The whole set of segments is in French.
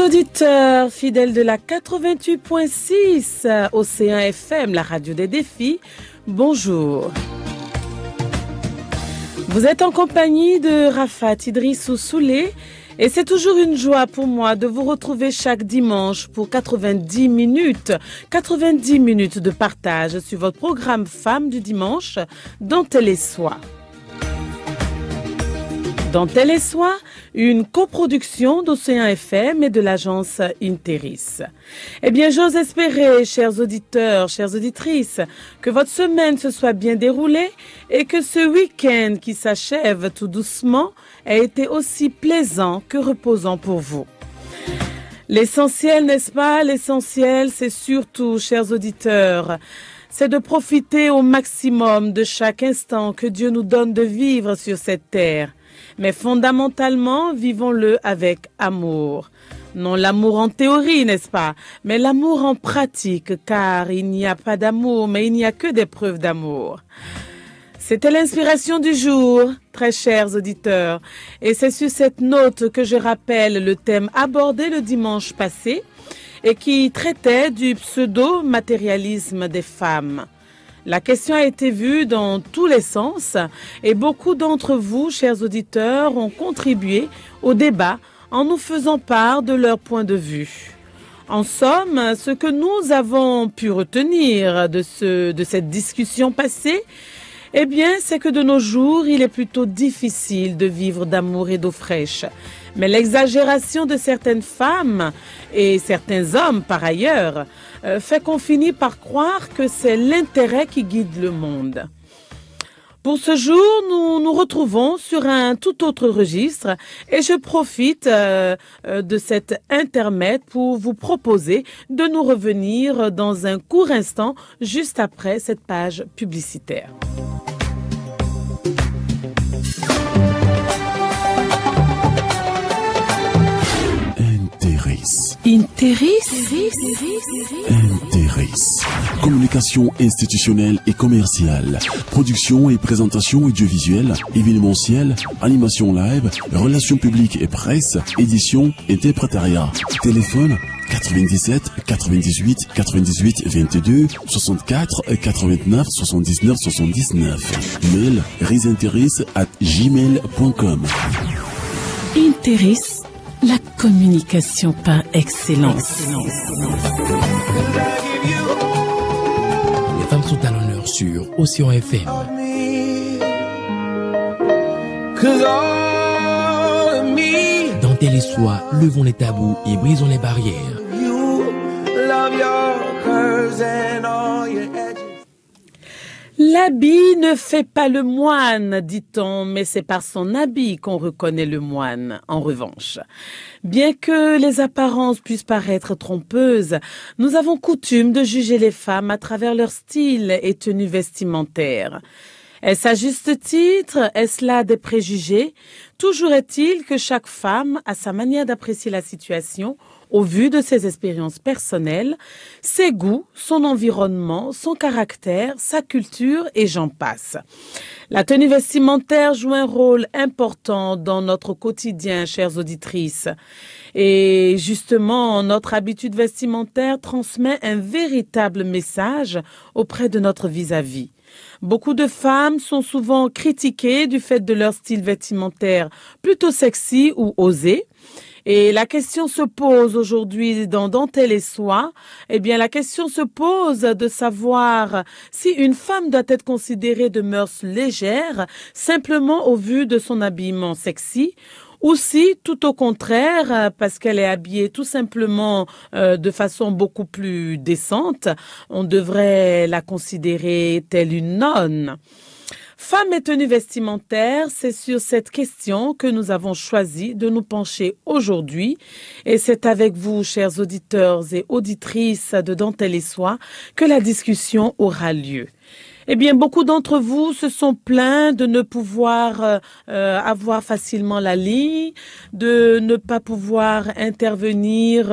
auditeurs fidèles de la 88.6 Océan FM, la radio des défis, bonjour. Vous êtes en compagnie de Rafat Idrissou Soulé et c'est toujours une joie pour moi de vous retrouver chaque dimanche pour 90 minutes de partage sur votre programme Femmes du dimanche, Dentelle et Soie. Dentelle et Soie, une coproduction d'Océan FM et de l'agence Interis. Eh bien, j'ose espérer, chers auditeurs, chères auditrices, que votre semaine se soit bien déroulée et que ce week-end qui s'achève tout doucement ait été aussi plaisant que reposant pour vous. L'essentiel, n'est-ce pas? L'essentiel, c'est surtout, chers auditeurs, c'est de profiter au maximum de chaque instant que Dieu nous donne de vivre sur cette terre. Mais fondamentalement, vivons-le avec amour. Non l'amour en théorie, n'est-ce pas? Mais l'amour en pratique, car il n'y a pas d'amour, mais il n'y a que des preuves d'amour. C'était l'inspiration du jour, très chers auditeurs. Et c'est sur cette note que je rappelle le thème abordé le dimanche passé et qui traitait du pseudo-matérialisme des femmes. La question a été vue dans tous les sens et beaucoup d'entre vous, chers auditeurs, ont contribué au débat en nous faisant part de leur point de vue. En somme, ce que nous avons pu retenir de cette discussion passée, eh bien, c'est que de nos jours, il est plutôt difficile de vivre d'amour et d'eau fraîche. Mais l'exagération de certaines femmes et certains hommes, par ailleurs, fait qu'on finit par croire que c'est l'intérêt qui guide le monde. Pour ce jour, nous nous retrouvons sur un tout autre registre et je profite de cet intermède pour vous proposer de nous revenir dans un court instant juste après cette page publicitaire. Interis. Communication institutionnelle et commerciale, production et présentation audiovisuelle, événementielle, animation live, relations publiques et presse, édition, interprétariat. Téléphone 97 98 98 22 64 89 79 79. Mail risinteris@gmail.com. Interis, la communication par excellence. Les femmes sont à l'honneur sur Océan FM. Dentelle et Soie, levons les tabous et brisons les barrières. L'habit ne fait pas le moine, dit-on, mais c'est par son habit qu'on reconnaît le moine, en revanche. Bien que les apparences puissent paraître trompeuses, nous avons coutume de juger les femmes à travers leur style et tenue vestimentaire. Est-ce à juste titre? Est-ce là des préjugés? Toujours est-il que chaque femme a sa manière d'apprécier la situation au vu de ses expériences personnelles, ses goûts, son environnement, son caractère, sa culture et j'en passe. La tenue vestimentaire joue un rôle important dans notre quotidien, chères auditrices. Et justement, notre habitude vestimentaire transmet un véritable message auprès de notre vis-à-vis. Beaucoup de femmes sont souvent critiquées du fait de leur style vestimentaire plutôt sexy ou osé. Et la question se pose aujourd'hui dans Dentelle et Soie, eh bien la question se pose de savoir si une femme doit être considérée de mœurs légères simplement au vu de son habillement sexy ou si, tout au contraire, parce qu'elle est habillée tout simplement de façon beaucoup plus décente, on devrait la considérer telle une nonne. Femmes et tenues vestimentaires, c'est sur cette question que nous avons choisi de nous pencher aujourd'hui. Et c'est avec vous, chers auditeurs et auditrices de Dentelle et Soie, que la discussion aura lieu. Eh bien, beaucoup d'entre vous se sont plaints de ne pouvoir avoir facilement la ligne, de ne pas pouvoir intervenir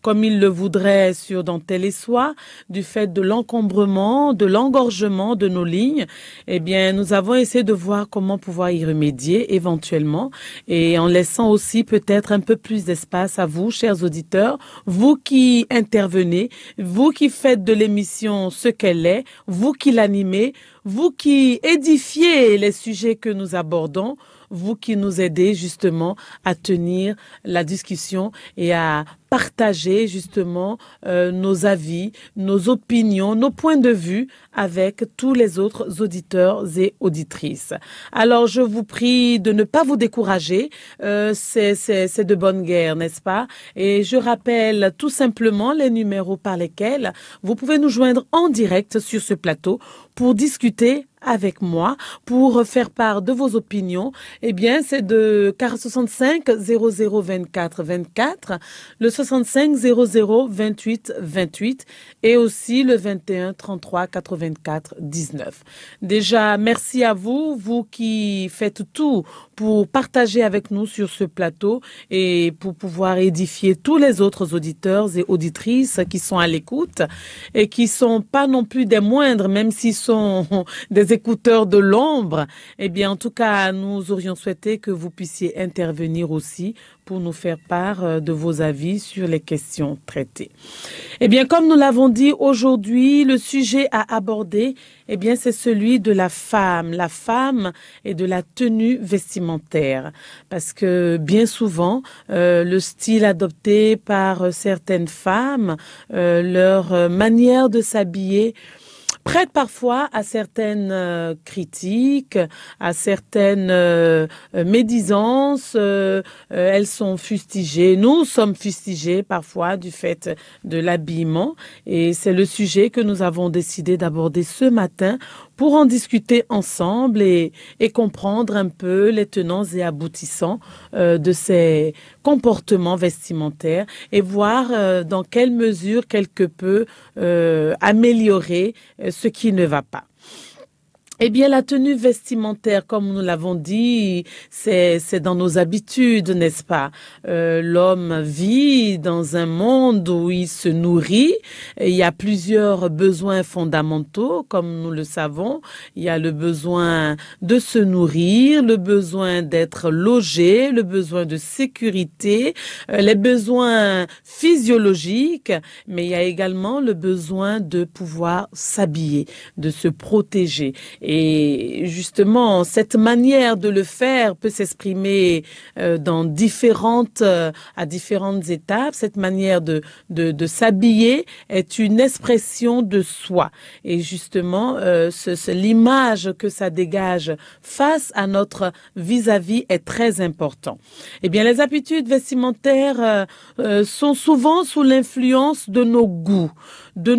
comme ils le voudraient sur Dentelle et Soie, du fait de l'encombrement, de l'engorgement de nos lignes. Eh bien, nous avons essayé de voir comment pouvoir y remédier éventuellement et en laissant aussi peut-être un peu plus d'espace à vous, chers auditeurs, vous qui intervenez, vous qui faites de l'émission ce qu'elle est, vous qui l'animez, vous qui édifiez les sujets que nous abordons, vous qui nous aidez justement à tenir la discussion et à partager justement nos avis, nos opinions, nos points de vue avec tous les autres auditeurs et auditrices. Alors je vous prie de ne pas vous décourager, c'est de bonne guerre, n'est-ce pas? Et je rappelle tout simplement les numéros par lesquels vous pouvez nous joindre en direct sur ce plateau pour discuter avec moi, pour faire part de vos opinions. Eh bien, c'est de 65 00 24 24, le 65 00 28 28 et aussi le 21 33 84 19. Déjà, merci à vous, vous qui faites tout pour partager avec nous sur ce plateau et pour pouvoir édifier tous les autres auditeurs et auditrices qui sont à l'écoute et qui sont pas non plus des moindres, même s'ils sont des écouteurs de l'ombre. Eh bien, en tout cas, nous aurions souhaité que vous puissiez intervenir aussi pour nous faire part de vos avis sur les questions traitées. Eh bien, comme nous l'avons dit aujourd'hui, le sujet à aborder, eh bien, c'est celui de la femme et de la tenue vestimentaire. Parce que bien souvent, le style adopté par certaines femmes, leur manière de s'habiller, prête parfois à certaines critiques, à certaines médisances. Elles sont fustigées. Nous sommes fustigés parfois du fait de l'habillement. Et c'est le sujet que nous avons décidé d'aborder ce matin pour en discuter ensemble et comprendre un peu les tenants et aboutissants de ces comportements vestimentaires et voir dans quelle mesure quelque peu améliorer ce qui ne va pas. Eh bien, la tenue vestimentaire, comme nous l'avons dit, c'est dans nos habitudes, n'est-ce pas? L'homme vit dans un monde où il se nourrit. Il y a plusieurs besoins fondamentaux, comme nous le savons. Il y a le besoin de se nourrir, le besoin d'être logé, le besoin de sécurité, les besoins physiologiques, mais il y a également le besoin de pouvoir s'habiller, de se protéger. Et justement, cette manière de le faire peut s'exprimer à différentes étapes. Cette manière de s'habiller est une expression de soi. Et justement, l'image que ça dégage face à notre vis-à-vis est très important. Eh bien, les habitudes vestimentaires sont souvent sous l'influence de nos goûts, de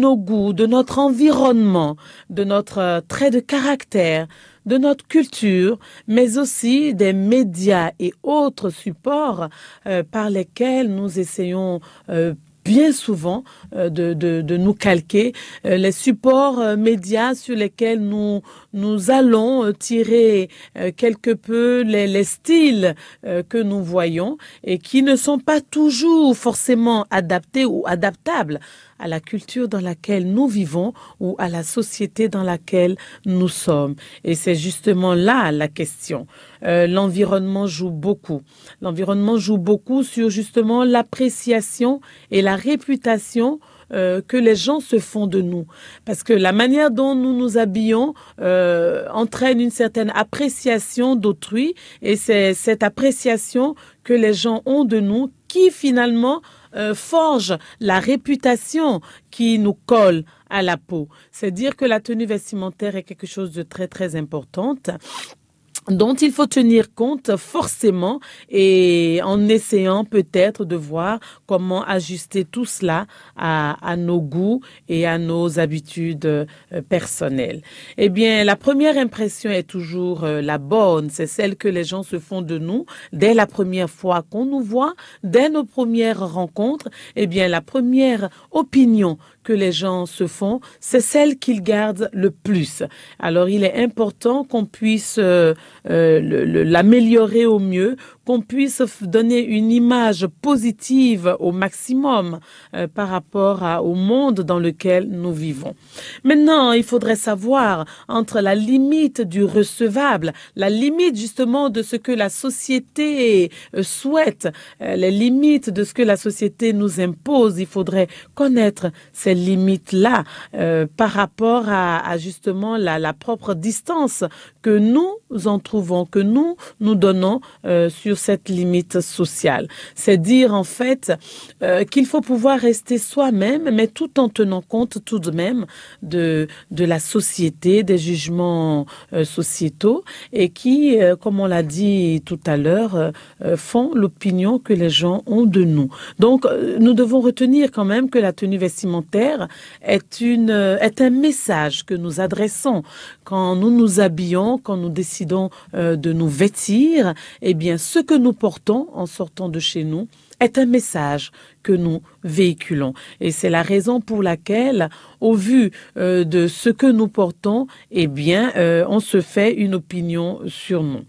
notre environnement, de notre trait de caractère, de notre culture, mais aussi des médias et autres supports par lesquels nous essayons bien souvent de nous calquer, les supports médias sur lesquels nous allons tirer quelque peu les styles que nous voyons et qui ne sont pas toujours forcément adaptés ou adaptables à la culture dans laquelle nous vivons ou à la société dans laquelle nous sommes. Et c'est justement là la question. L'environnement joue beaucoup. L'environnement joue beaucoup sur justement l'appréciation et la réputation que les gens se font de nous. Parce que la manière dont nous nous habillons entraîne une certaine appréciation d'autrui et c'est cette appréciation que les gens ont de nous qui finalement forge la réputation qui nous colle à la peau. C'est dire que la tenue vestimentaire est quelque chose de très très importante dont il faut tenir compte forcément et en essayant peut-être de voir comment ajuster tout cela à nos goûts et à nos habitudes personnelles. Eh bien, la première impression est toujours la bonne, c'est celle que les gens se font de nous dès la première fois qu'on nous voit, dès nos premières rencontres. Eh bien, la première opinion que les gens se font, c'est celle qu'ils gardent le plus. Alors, il est important qu'on puisse l'améliorer au mieux qu'on puisse donner une image positive au maximum par rapport au monde dans lequel nous vivons. Maintenant, il faudrait savoir entre la limite du recevable, la limite justement de ce que la société souhaite, les limites de ce que la société nous impose. Il faudrait connaître ces limites-là par rapport à justement la propre distance que nous en trouvons, que nous donnons sur cette limite sociale. C'est dire en fait qu'il faut pouvoir rester soi-même, mais tout en tenant compte tout de même de la société, des jugements sociétaux et qui, comme on l'a dit tout à l'heure, font l'opinion que les gens ont de nous. Donc, nous devons retenir quand même que la tenue vestimentaire est un message que nous adressons quand nous nous habillons, quand nous décidons de nous vêtir. Eh bien, ce que nous portons en sortant de chez nous est un message que nous véhiculons. Et c'est la raison pour laquelle, au vu de ce que nous portons, eh bien, on se fait une opinion sur nous.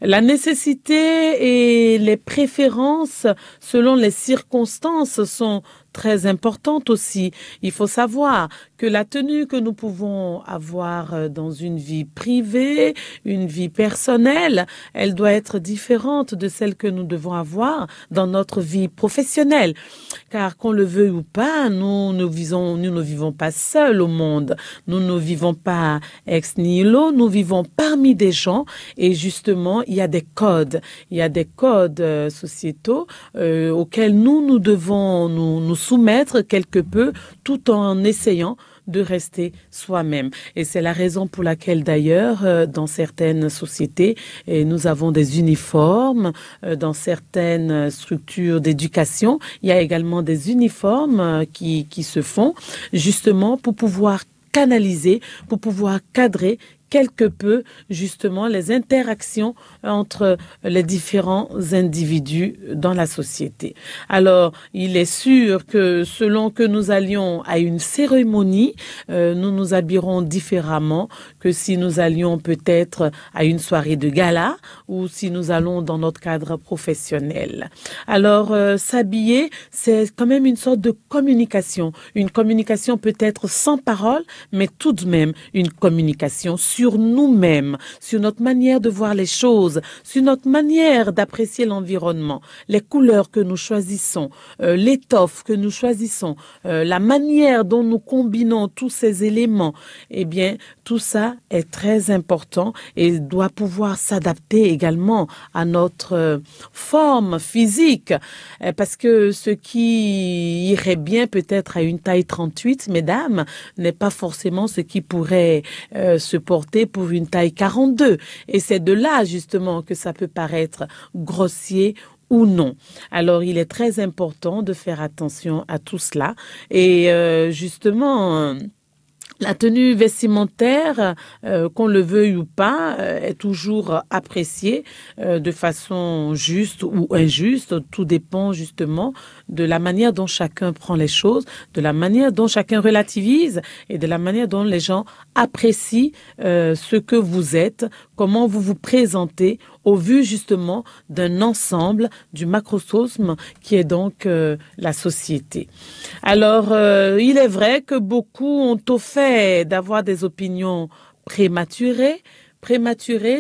La nécessité et les préférences selon les circonstances sont très importantes aussi. Il faut savoir que la tenue que nous pouvons avoir dans une vie privée, une vie personnelle, elle doit être différente de celle que nous devons avoir dans notre vie professionnelle. Car qu'on le veuille ou pas, nous ne vivons pas seuls au monde. Nous ne vivons pas ex nihilo, nous vivons parmi des gens et justement, il y a des codes. Il y a des codes sociétaux auxquels nous devons nous soumettre quelque peu tout en essayant de rester soi-même. Et c'est la raison pour laquelle d'ailleurs, dans certaines sociétés, nous avons des uniformes, dans certaines structures d'éducation, il y a également des uniformes qui se font justement pour pouvoir canaliser, pour pouvoir cadrer quelque peu justement les interactions entre les différents individus dans la société. Alors, il est sûr que selon que nous allions à une cérémonie, nous nous habillerons différemment que si nous allions peut-être à une soirée de gala ou si nous allons dans notre cadre professionnel. Alors, s'habiller, c'est quand même une sorte de communication. Une communication peut-être sans parole, mais tout de même une communication sur nous-mêmes, sur notre manière de voir les choses, sur notre manière d'apprécier l'environnement, les couleurs que nous choisissons, l'étoffe que nous choisissons, la manière dont nous combinons tous ces éléments. Eh bien, tout ça est très important et doit pouvoir s'adapter également à notre forme physique. Parce que ce qui irait bien peut-être à une taille 38, mesdames, n'est pas forcément ce qui pourrait se porter pour une taille 42. Et c'est de là, justement, que ça peut paraître grossier ou non. Alors, il est très important de faire attention à tout cela. Et justement, la tenue vestimentaire, qu'on le veuille ou pas, est toujours appréciée de façon juste ou injuste. Tout dépend justement de la manière dont chacun prend les choses, de la manière dont chacun relativise et de la manière dont les gens apprécient ce que vous êtes, comment vous vous présentez au vu justement d'un ensemble, du macrocosme qui est donc la société. Alors, il est vrai que beaucoup ont au fait d'avoir des opinions prématurées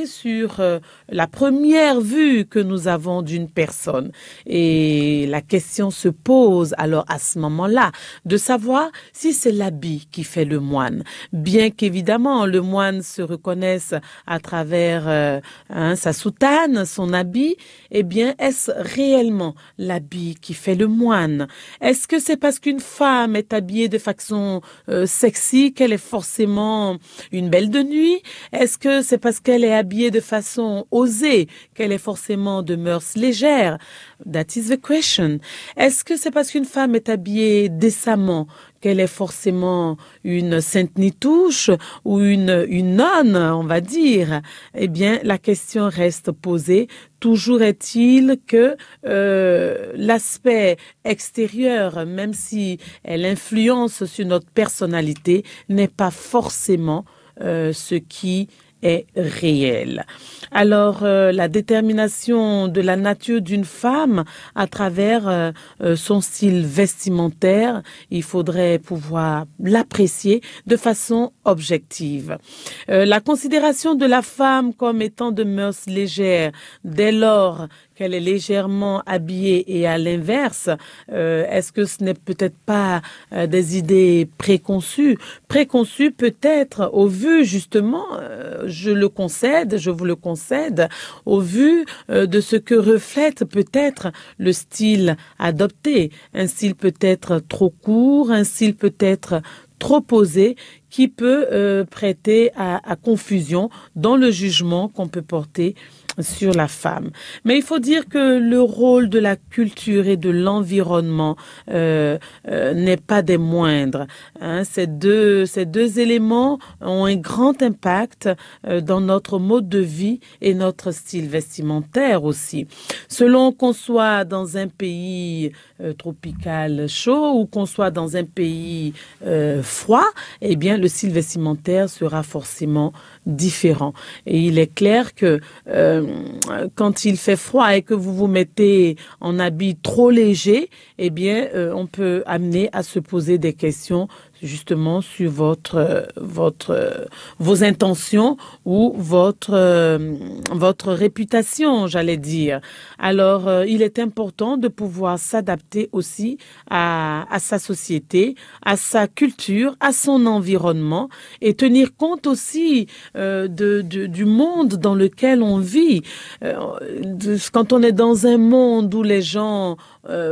sur la première vue que nous avons d'une personne. Et la question se pose alors à ce moment-là de savoir si c'est l'habit qui fait le moine. Bien qu'évidemment le moine se reconnaisse à travers sa soutane, son habit, eh bien est-ce réellement l'habit qui fait le moine? Est-ce que c'est parce qu'une femme est habillée de façon sexy qu'elle est forcément une belle de nuit? Est-ce que c'est parce qu'elle est habillée de façon osée qu'elle est forcément de mœurs légères? That is the question. Est-ce que c'est parce qu'une femme est habillée décemment qu'elle est forcément une sainte nitouche ou une nonne, on va dire? Eh bien, la question reste posée. Toujours est-il que l'aspect extérieur, même si elle influence sur notre personnalité, n'est pas forcément ce qui est réelle. Alors, la détermination de la nature d'une femme à travers son style vestimentaire, il faudrait pouvoir l'apprécier de façon objective. La considération de la femme comme étant de mœurs légères dès lors qu'elle est légèrement habillée et à l'inverse, est-ce que ce n'est peut-être pas des idées préconçues? Préconçues peut-être au vu justement, je vous le concède, au vu de ce que reflète peut-être le style adopté. Un style peut-être trop court, un style peut-être trop posé qui peut prêter à confusion dans le jugement qu'on peut porter sur la femme. Mais il faut dire que le rôle de la culture et de l'environnement n'est pas des moindres. Hein. Ces deux éléments ont un grand impact dans notre mode de vie et notre style vestimentaire aussi. Selon qu'on soit dans un pays tropical chaud ou qu'on soit dans un pays froid, eh bien le style vestimentaire sera forcément différent. Et il est clair que quand il fait froid et que vous vous mettez en habit trop léger, eh bien, on peut amener à se poser des questions justement sur vos intentions ou votre réputation, j'allais dire. Alors, il est important de pouvoir s'adapter aussi à sa société, à sa culture, à son environnement et tenir compte aussi du monde dans lequel on vit. Quand on est dans un monde où les gens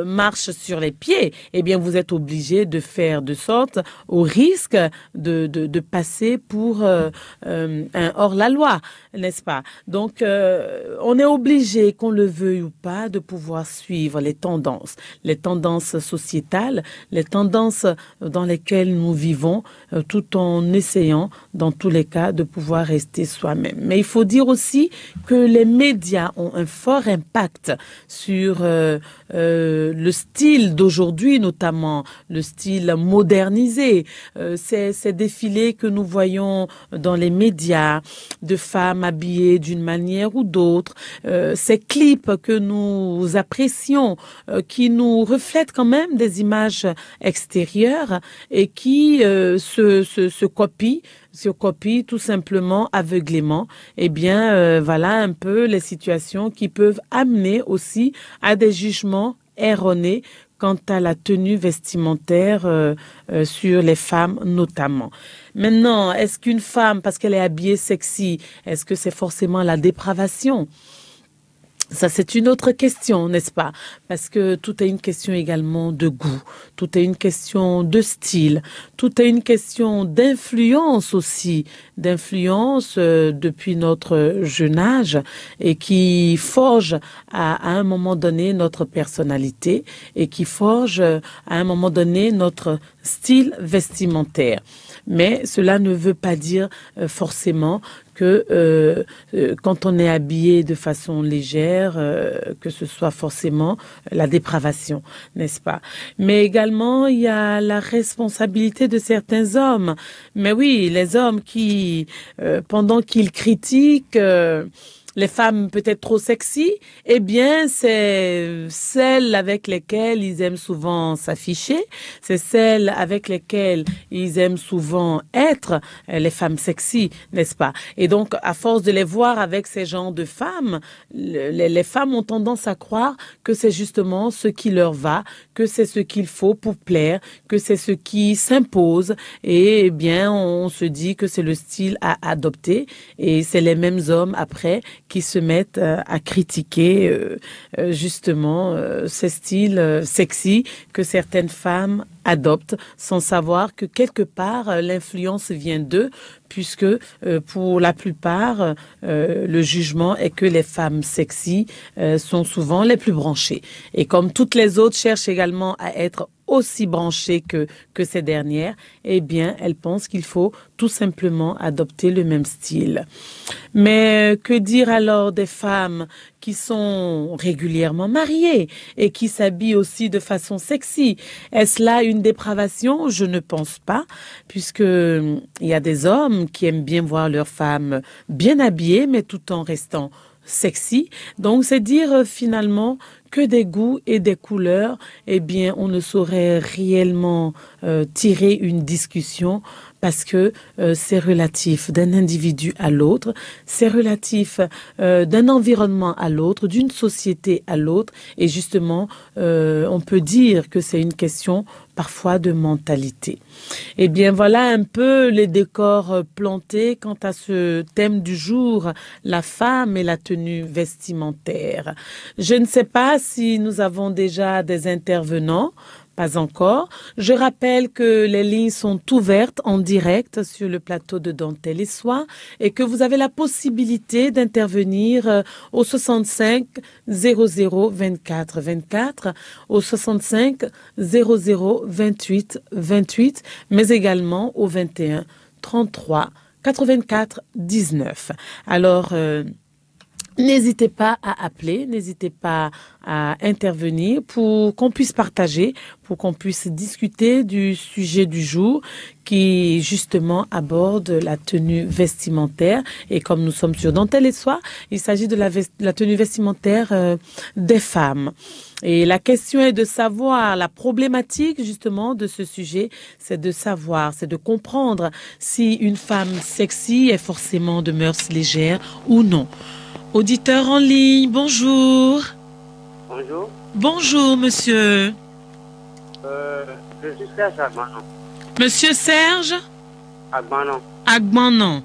marchent sur les pieds, eh bien, vous êtes obligé de faire de sorte au risque de passer pour un hors-la-loi, n'est-ce pas? Donc, on est obligé, qu'on le veuille ou pas, de pouvoir suivre les tendances sociétales, les tendances dans lesquelles nous vivons, tout en essayant, dans tous les cas, de pouvoir rester soi-même. Mais il faut dire aussi que les médias ont un fort impact sur le style d'aujourd'hui, notamment le style modernisé. Ces défilés que nous voyons dans les médias de femmes habillées d'une manière ou d'autre, ces clips que nous apprécions, qui nous reflètent quand même des images extérieures et qui se copient tout simplement aveuglément, eh bien, voilà un peu les situations qui peuvent amener aussi à des jugements erronés quant à la tenue vestimentaire sur les femmes notamment. Maintenant, est-ce qu'une femme, parce qu'elle est habillée sexy, est-ce que c'est forcément la dépravation ? Ça, c'est une autre question, n'est-ce pas? Parce que tout est une question également de goût, tout est une question de style, tout est une question d'influence aussi, d'influence depuis notre jeune âge et qui forge à un moment donné notre personnalité et qui forge à un moment donné notre style vestimentaire. Mais cela ne veut pas dire forcément que quand on est habillé de façon légère, que ce soit forcément la dépravation, n'est-ce pas? Mais également, il y a la responsabilité de certains hommes. Mais oui, les hommes qui, pendant qu'ils critiquent les femmes peut-être trop sexy, eh bien, c'est celles avec lesquelles ils aiment souvent s'afficher, c'est celles avec lesquelles ils aiment souvent être, les femmes sexy, n'est-ce pas? Et donc, à force de les voir avec ces genres de femmes, les femmes ont tendance à croire que c'est justement ce qui leur va, que c'est ce qu'il faut pour plaire, que c'est ce qui s'impose, et eh bien, on se dit que c'est le style à adopter, et c'est les mêmes hommes après qui se mettent à critiquer justement ces styles sexy que certaines femmes adoptent sans savoir que quelque part l'influence vient d'eux puisque pour la plupart le jugement est que les femmes sexy sont souvent les plus branchées et comme toutes les autres cherchent également à être aussi branchées que ces dernières, eh bien, elles pensent qu'il faut tout simplement adopter le même style. Mais que dire alors des femmes qui sont régulièrement mariées et qui s'habillent aussi de façon sexy? Est-ce là une dépravation? Je ne pense pas, puisque il y a des hommes qui aiment bien voir leurs femmes bien habillées, mais tout en restant sexy. Donc, c'est dire finalement que des goûts et des couleurs, eh bien, on ne saurait réellement tirer une discussion parce que c'est relatif d'un individu à l'autre, c'est relatif d'un environnement à l'autre, d'une société à l'autre, et justement, on peut dire que c'est une question parfois de mentalité. Eh bien, voilà un peu les décors plantés quant à ce thème du jour, la femme et la tenue vestimentaire. Je ne sais pas si nous avons déjà des intervenants. Pas encore. Je rappelle que les lignes sont ouvertes en direct sur le plateau de Dentelle et Soie et que vous avez la possibilité d'intervenir au 65 00 24 24, au 65 00 28 28, mais également au 21 33 84 19. Alors, n'hésitez pas à appeler, n'hésitez pas à intervenir pour qu'on puisse partager, pour qu'on puisse discuter du sujet du jour qui justement aborde la tenue vestimentaire. Et comme nous sommes sur Dentelle et Soie, il s'agit de la tenue vestimentaire des femmes. Et la question est de savoir, la problématique justement de ce sujet, c'est de savoir, c'est de comprendre si une femme sexy est forcément de mœurs légères ou non. Auditeur en ligne, bonjour. Bonjour. Bonjour, monsieur. Je suis Serge Agbanon. Monsieur Serge Agbanon. Agbanon.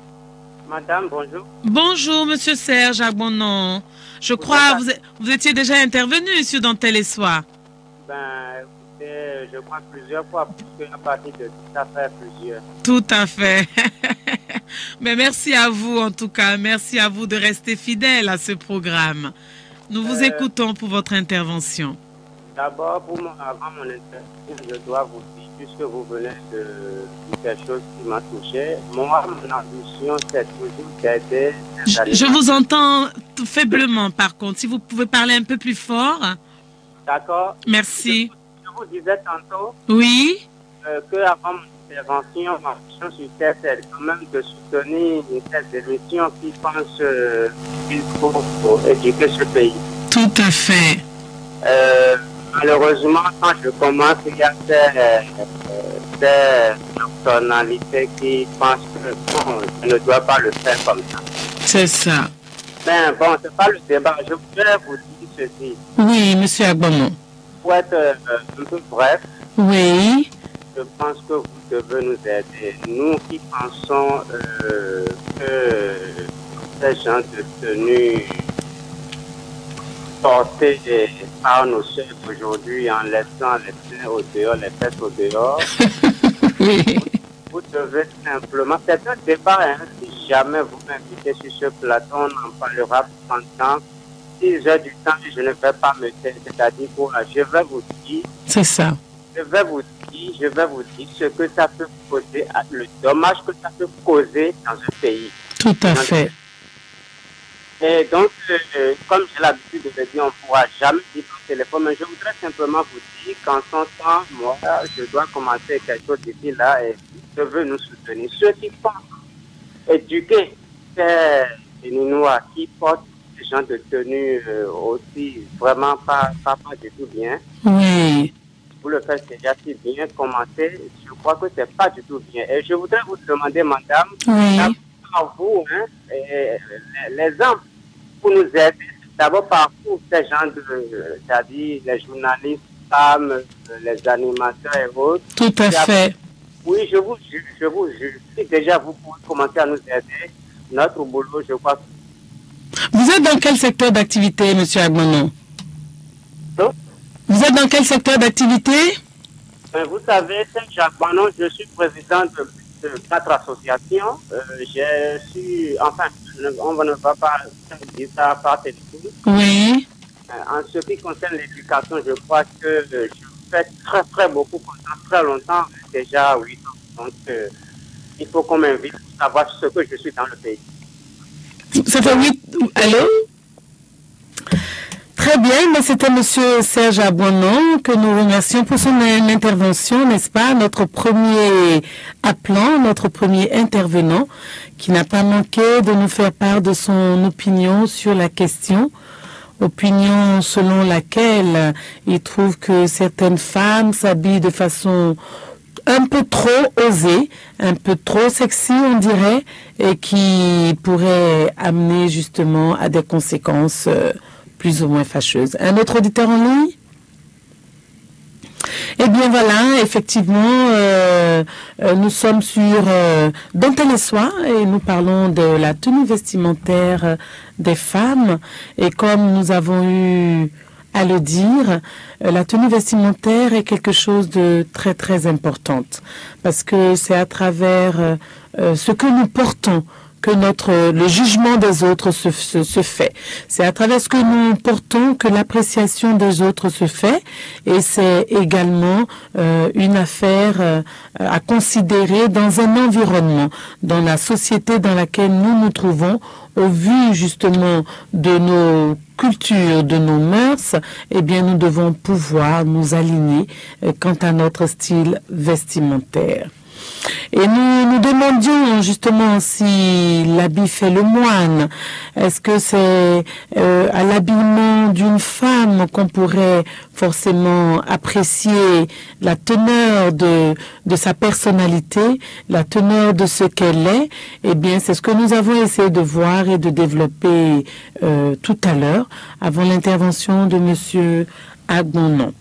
Madame, bonjour. Bonjour, monsieur Serge Agbanon. Je crois que vous étiez déjà intervenu sur Dentelle et Soie. Écoutez, je crois plusieurs fois, puisque à partir de ça fait plusieurs. Tout à fait. Mais merci à vous en tout cas. Merci à vous de rester fidèle à ce programme. Nous vous écoutons pour votre intervention. D'abord, avant mon intervention, je dois vous dire, puisque vous venez de dire quelque chose qui m'a touché, moi, mon ambition, c'est toujours d'aider. Je vous entends faiblement par contre. Si vous pouvez parler un peu plus fort. D'accord. Merci. Je vous disais tantôt. Oui. Que avant mon intervention, ma mission sur Terre, c'est quand même de soutenir cette émission qui pense qu'il faut éduquer ce pays. Tout à fait. Malheureusement, quand je commence, il y a des personnalités qui pensent que bon, je ne dois pas le faire comme ça. C'est ça. Mais bon, c'est pas le débat. Je voudrais vous dire ceci. Oui, monsieur Agbanon. Pour être un peu bref. Oui. Je pense que vous devez nous aider. Nous qui pensons que ces gens de tenue portés par nos chefs aujourd'hui en laissant les seins au dehors, les fesses au dehors, Oui. vous devez simplement... C'est un débat, hein, si jamais vous m'invitez sur ce plateau, on en parlera pendant 6 heures du temps et je ne vais pas me taire. C'est-à-dire que je vais vous dire... C'est ça. Je vais vous dire ce que ça peut causer, le dommage que ça peut causer dans un pays. Tout à fait. Et donc, comme j'ai l'habitude de le dire, on ne pourra jamais dire par téléphone, mais je voudrais simplement vous dire qu'en son temps, moi, je dois commencer quelque chose d'ici là et je veux nous soutenir. Ceux qui pensent éduquer ces Ninois qui portent ce genre de tenue aussi vraiment pas du tout bien. Oui. Vous le faites déjà si bien commencer, je crois que c'est pas du tout bien. Et je voudrais vous demander, madame, par vous, hein, l'exemple pour nous aider, d'abord par vous, ces gens c'est-à-dire les journalistes, femmes, les animateurs et autres. Tout à fait. Oui, je vous jure. Si déjà vous pouvez commencer à nous aider, notre boulot, je crois. Vous êtes dans quel secteur d'activité, monsieur Agbanon? Vous êtes dans quel secteur d'activité? Vous savez, Serge Agbanon, je suis président de 4 associations. On ne va pas dire ça par téléphone. Oui. En ce qui concerne l'éducation, je crois que fait très très beaucoup pendant très longtemps, déjà 8 ans. Donc, il faut qu'on m'invite pour savoir ce que je suis dans le pays. Ça fait 8... Allô? Très bien, mais c'était Monsieur Serge Abouanon que nous remercions pour son intervention, n'est-ce pas? Notre premier appelant, notre premier intervenant, qui n'a pas manqué de nous faire part de son opinion sur la question. Opinion selon laquelle il trouve que certaines femmes s'habillent de façon un peu trop osée, un peu trop sexy, on dirait, et qui pourrait amener justement à des conséquences plus ou moins fâcheuses. Un autre auditeur en ligne? Eh bien voilà, effectivement, nous sommes sur Dentelle et Soie et nous parlons de la tenue vestimentaire des femmes. Et comme nous avons eu à le dire, la tenue vestimentaire est quelque chose de très très important parce que c'est à travers ce que nous portons que le jugement des autres se fait. C'est à travers ce que nous portons que l'appréciation des autres se fait, et c'est également une affaire à considérer dans un environnement, dans la société dans laquelle nous nous trouvons, au vu justement de nos cultures, de nos mœurs. Eh bien, nous devons pouvoir nous aligner quant à notre style vestimentaire. Et nous demandions justement si l'habit fait le moine. Est-ce que c'est à l'habillement d'une femme qu'on pourrait forcément apprécier la teneur de sa personnalité, la teneur de ce qu'elle est? Eh bien, c'est ce que nous avons essayé de voir et de développer tout à l'heure, avant l'intervention de Monsieur Agbonon.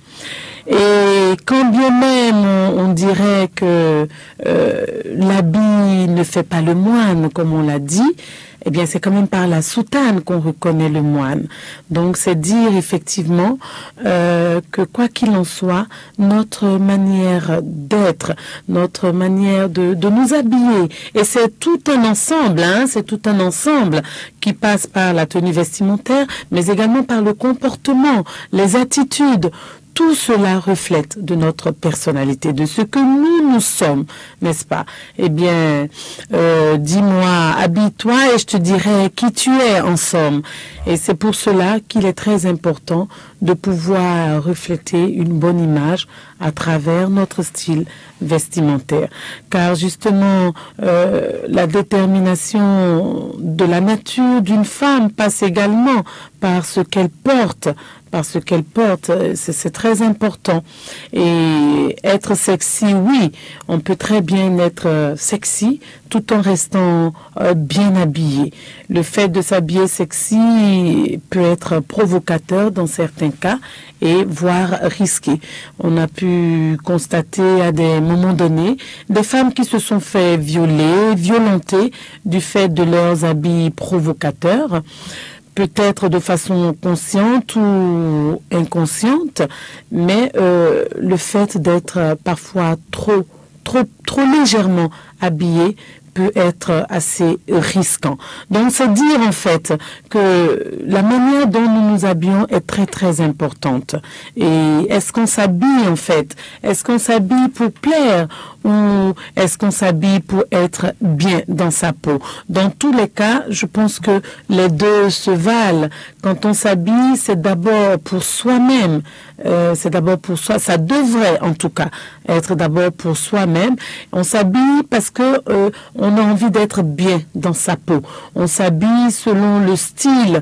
Et quand bien même on dirait que l'habit ne fait pas le moine, comme on l'a dit, eh bien c'est quand même par la soutane qu'on reconnaît le moine. Donc c'est dire effectivement que quoi qu'il en soit, notre manière d'être, notre manière de nous habiller, et c'est tout un ensemble, c'est tout un ensemble qui passe par la tenue vestimentaire, mais également par le comportement, les attitudes. Tout cela reflète de notre personnalité, de ce que nous sommes, n'est-ce pas? Eh bien, dis-moi, habille-toi et je te dirai qui tu es en somme. Et c'est pour cela qu'il est très important de pouvoir refléter une bonne image à travers notre style vestimentaire. Car justement, la détermination de la nature d'une femme passe également par ce qu'elle porte. Parce qu'elle porte, c'est très important. Et être sexy, oui, on peut très bien être sexy tout en restant bien habillé. Le fait de s'habiller sexy peut être provocateur dans certains cas et voire risqué. On a pu constater à des moments donnés des femmes qui se sont fait violer, violenter du fait de leurs habits provocateurs, peut-être de façon consciente ou inconsciente, mais le fait d'être parfois trop légèrement habillé peut être assez risquant. Donc c'est dire en fait que la manière dont nous nous habillons est très très importante. Et est-ce qu'on s'habille en fait? Est-ce qu'on s'habille pour plaire ou est-ce qu'on s'habille pour être bien dans sa peau? Dans tous les cas, je pense que les deux se valent. Quand on s'habille, c'est d'abord pour soi-même. C'est d'abord pour soi. Ça devrait en tout cas être d'abord pour soi-même. On s'habille parce que on a envie d'être bien dans sa peau. On s'habille selon le style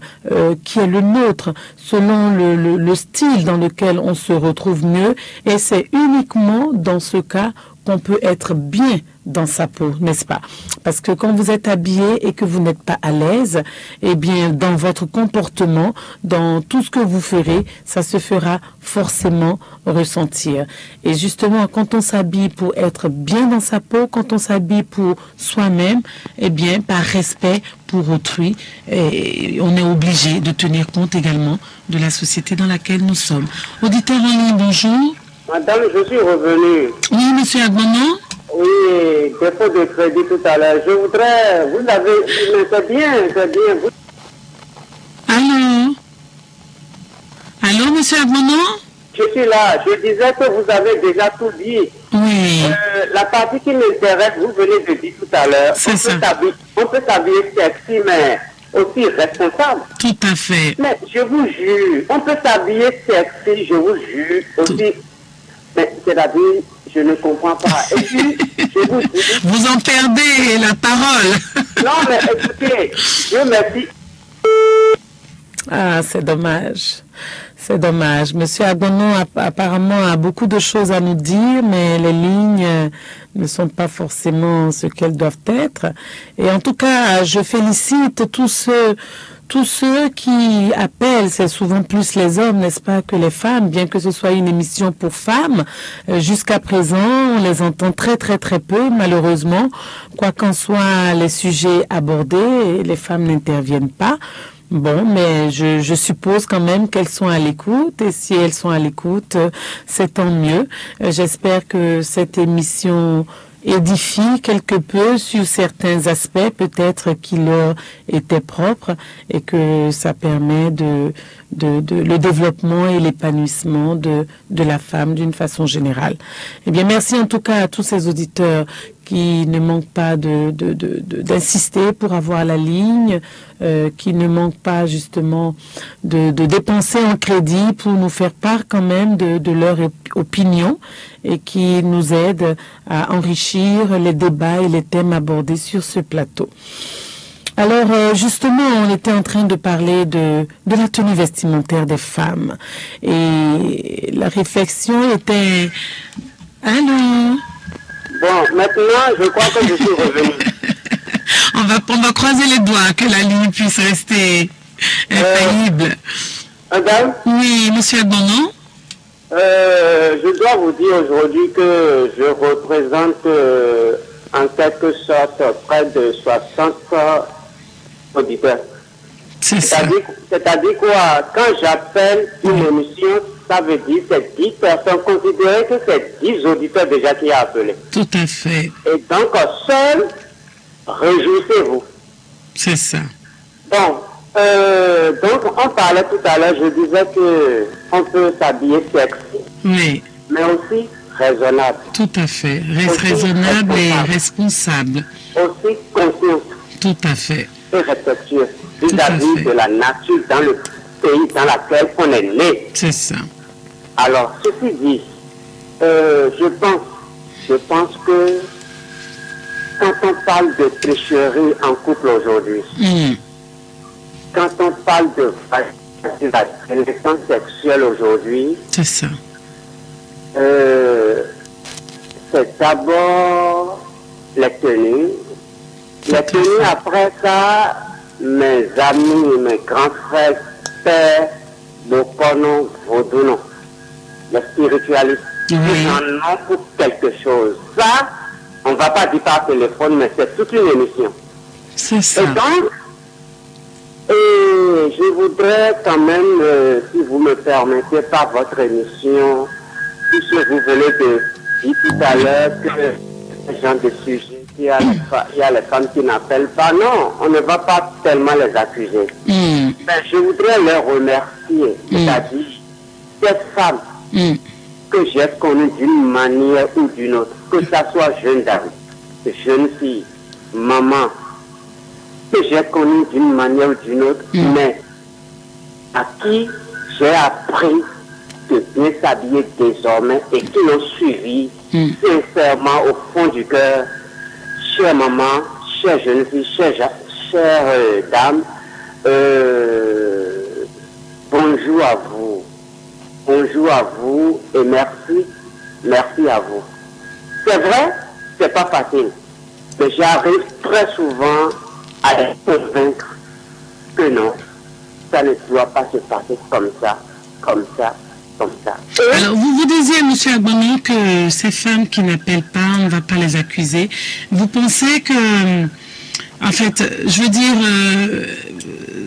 qui est le nôtre, selon le style dans lequel on se retrouve mieux. Et c'est uniquement dans ce cas qu'on peut être bien dans sa peau, n'est-ce pas? Parce que quand vous êtes habillé et que vous n'êtes pas à l'aise, eh bien, dans votre comportement, dans tout ce que vous ferez, ça se fera forcément ressentir. Et justement, quand on s'habille pour être bien dans sa peau, quand on s'habille pour soi-même, eh bien, par respect pour autrui, on est obligé de tenir compte également de la société dans laquelle nous sommes. Auditeur en ligne, bonjour. Madame, je suis revenu. Oui, monsieur Agbonon. Oui, dépôt de crédit tout à l'heure. Je voudrais, vous l'avez, mais c'est bien. Allô, monsieur Agbonon? je suis là. Je disais que vous avez déjà tout dit. Oui. La partie qui m'intéresse, vous venez de dire tout à l'heure, on peut s'habiller sexy, mais aussi responsable. Tout à fait. Mais je vous jure, on peut s'habiller sexy, je vous jure, aussi. Mais c'est-à-dire, je ne comprends pas. Et puis, je vous dis... Vous en perdez la parole. Non, mais écoutez, Dieu merci. Ah, c'est dommage. C'est dommage. Monsieur Agono apparemment a beaucoup de choses à nous dire, mais les lignes ne sont pas forcément ce qu'elles doivent être. Et en tout cas, je félicite tous ceux qui appellent, c'est souvent plus les hommes, n'est-ce pas, que les femmes, bien que ce soit une émission pour femmes. Jusqu'à présent, on les entend très très très peu, malheureusement. Quoi qu'en soient les sujets abordés, les femmes n'interviennent pas. Bon, mais je suppose quand même qu'elles sont à l'écoute, et si elles sont à l'écoute, c'est tant mieux. J'espère que cette émission édifie quelque peu sur certains aspects, peut-être qui leur étaient propres, et que ça permet le développement et l'épanouissement de la femme d'une façon générale. Eh bien, merci en tout cas à tous ces auditeurs qui ne manquent pas d'insister pour avoir la ligne, qui ne manquent pas justement de dépenser en crédit pour nous faire part quand même de leur opinion, et qui nous aident à enrichir les débats et les thèmes abordés sur ce plateau. Alors, justement, on était en train de parler de la tenue vestimentaire des femmes. Et la réflexion était... Allô? Bon, maintenant, je crois que je suis revenu. on va croiser les doigts que la ligne puisse rester infaillible. Madame? Oui, monsieur Agono? Je dois vous dire aujourd'hui que je représente en quelque sorte près de 60 auditeurs. C'est-à-dire quoi? Quand j'appelle une émission, ça veut dire que c'est 10 personnes. Considérez que c'est 10 auditeurs déjà qui ont appelé. Tout à fait. Et donc, seul, réjouissez-vous. C'est ça. Bon, donc on parlait tout à l'heure, je disais que on peut s'habiller sexy. Oui. Mais aussi raisonnable. Tout à fait. Raisonnable et responsable. Aussi consciente. Tout à fait. Et respectueux vis-à-vis de la nature dans le pays dans lequel on est né. C'est ça. Alors, ceci dit, je pense que quand on parle de tricherie en couple aujourd'hui, quand on parle de la délinquance sexuelle aujourd'hui, c'est ça. C'est d'abord les tenues. Les tenues, après ça, mes amis, mes grands frères, pères, Bokono, Vodouno, les spiritualistes, ils en ont pour quelque chose. Ça, on ne va pas dire par téléphone, mais c'est toute une émission. C'est ça. Et donc, je voudrais quand même, si vous me permettez, par votre émission, puisque vous venez de dire tout à l'heure que ce genre de sujet, il y a les femmes qui n'appellent pas. Non, on ne va pas tellement les accuser. Mais je voudrais les remercier, c'est-à-dire cette femme que j'ai connue d'une manière ou d'une autre, que ça soit jeune dame, jeune fille, maman, que j'ai connue d'une manière ou d'une autre, mais à qui j'ai appris de bien s'habiller désormais et qui l'ont suivi sincèrement au fond du cœur. Chère maman, chère jeune fille, chère dame, bonjour à vous. Bonjour à vous et merci à vous. C'est vrai, c'est pas facile, mais j'arrive très souvent à les convaincre que non, ça ne doit pas se passer comme ça, comme ça. Alors, vous disiez, M. Agono, que ces femmes qui n'appellent pas, on ne va pas les accuser. Vous pensez que, en fait, je veux dire,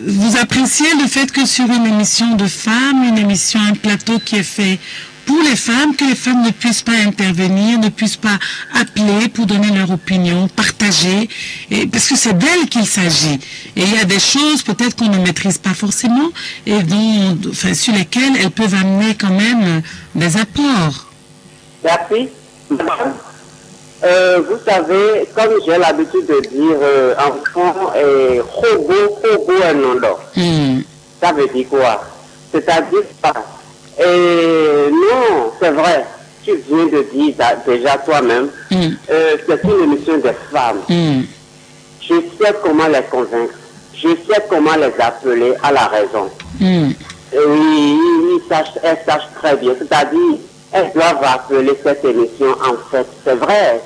vous appréciez le fait que sur une émission de femmes, un plateau qui est fait pour les femmes, que les femmes ne puissent pas intervenir, ne puissent pas appeler pour donner leur opinion, partager, et, parce que c'est d'elles qu'il s'agit. Et il y a des choses peut-être qu'on ne maîtrise pas forcément et sur lesquelles elles peuvent amener quand même des apports. Merci. Vous savez, comme j'ai l'habitude de dire, enfant est robot un nom d'or. Ça veut dire quoi? C'est-à-dire pas. Et non, c'est vrai. Tu viens de dire déjà toi-même, c'est une émission des femmes. Je sais comment les convaincre. Je sais comment les appeler à la raison. Et oui, elles sachent très bien. C'est-à-dire, elles doivent appeler cette émission, en fait. C'est vrai.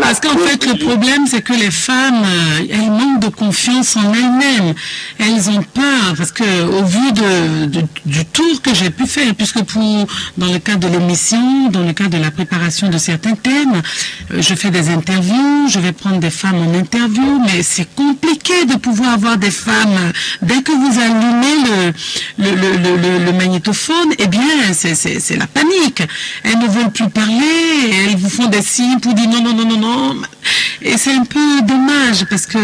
Parce qu'en fait, le problème, c'est que les femmes, elles manquent de confiance en elles-mêmes. Elles ont peur, parce que au vu du tour que j'ai pu faire, puisque dans le cadre de l'émission, dans le cadre de la préparation de certains thèmes, je fais des interviews, je vais prendre des femmes en interview, mais c'est compliqué de pouvoir avoir des femmes. Dès que vous allumez le magnétophone, eh bien, c'est la panique. Elles ne veulent plus parler, elles vous font des signes pour dire non. Et c'est un peu dommage parce que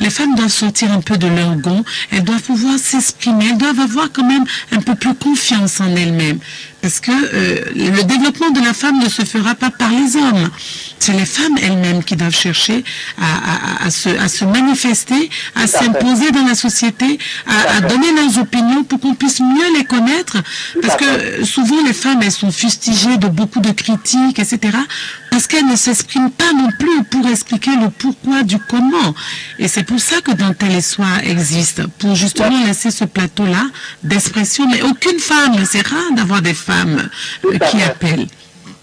les femmes doivent sortir un peu de leur gond, elles doivent pouvoir s'exprimer, elles doivent avoir quand même un peu plus confiance en elles-mêmes. Parce que le développement de la femme ne se fera pas par les hommes. C'est les femmes elles-mêmes qui doivent chercher à se manifester, à s'imposer dans la société, à donner leurs opinions pour qu'on puisse mieux les connaître. Parce que souvent les femmes, elles sont fustigées de beaucoup de critiques, etc. Parce qu'elles ne s'expriment pas non plus pour expliquer le pourquoi du comment. Et c'est pour ça que Dentelle et Soie existe, pour justement laisser ce plateau-là d'expression. Mais aucune femme, c'est rare d'avoir des femmes qui appellent.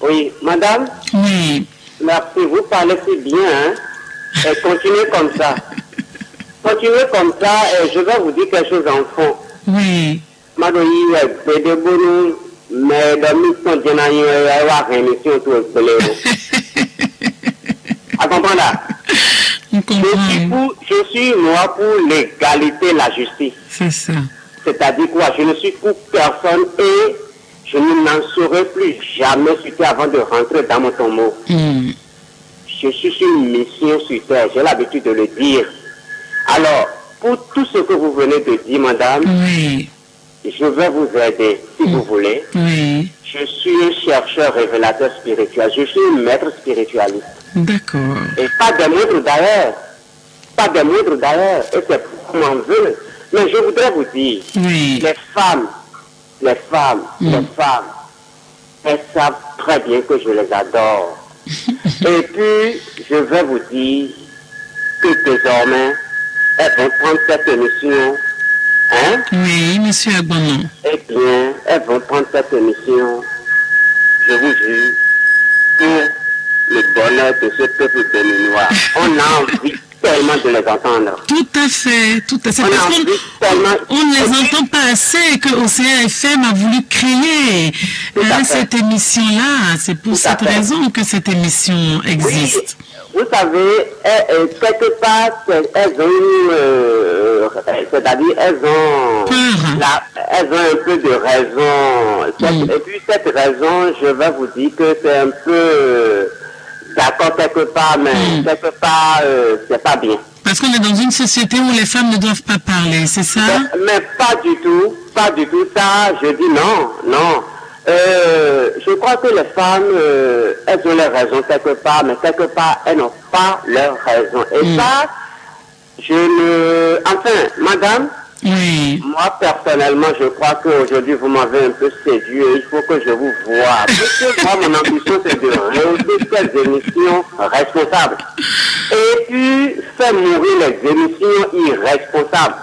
Oui, madame. Oui. Merci, vous parlez si bien, hein? Et continuez comme ça. Continuez comme ça, et je vais vous dire quelque chose en fond. Oui. Madame, c'est de bonnes, mais dans mission de rémission tout à comprendre là? Je suis moi pour l'égalité, la justice. C'est ça. C'est-à-dire quoi? Je ne suis pour personne et je n'en saurais plus jamais citer avant de rentrer dans mon tombeau. Je suis sur une mission sur terre, j'ai l'habitude de le dire. Alors, pour tout ce que vous venez de dire, madame, je vais vous aider, si vous voulez. Je suis un chercheur révélateur spirituel, je suis un maître spiritualiste. D'accord. Et pas des moindres d'ailleurs. Pas des moindres d'ailleurs. Et c'est pour qu'on m'en veut. Mais je voudrais vous dire, les femmes, elles savent très bien que je les adore. Et puis, je vais vous dire que désormais, elles vont prendre cette émission. Hein? Oui, monsieur Agbonon. Eh bien, elles vont prendre cette émission. Je vous jure que le bonheur de ce peuple béninois, on a envie tellement de les entendre. Tout à fait. C'est parce qu'on ne les entend pas assez que Océan FM a voulu créer cette émission-là. C'est pour cette raison que cette émission existe. Oui, vous savez, quelque part, elles ont c'est-à-dire elles ont un peu de raison. Et puis cette raison, je vais vous dire que c'est un peu d'accord quelque part, mais quelque part, c'est pas bien. Parce qu'on est dans une société où les femmes ne doivent pas parler, c'est ça? Mais pas du tout. Ça, je dis non. Je crois que les femmes, elles ont leur raison quelque part, mais quelque part, elles n'ont pas leur raison. Et ça, enfin, madame, moi, personnellement, je crois qu'aujourd'hui, vous m'avez un peu séduit et il faut que je vous voie. Parce que moi, mon ambition, c'est de réussir ces émissions responsables. Et puis, faire mourir les émissions irresponsables.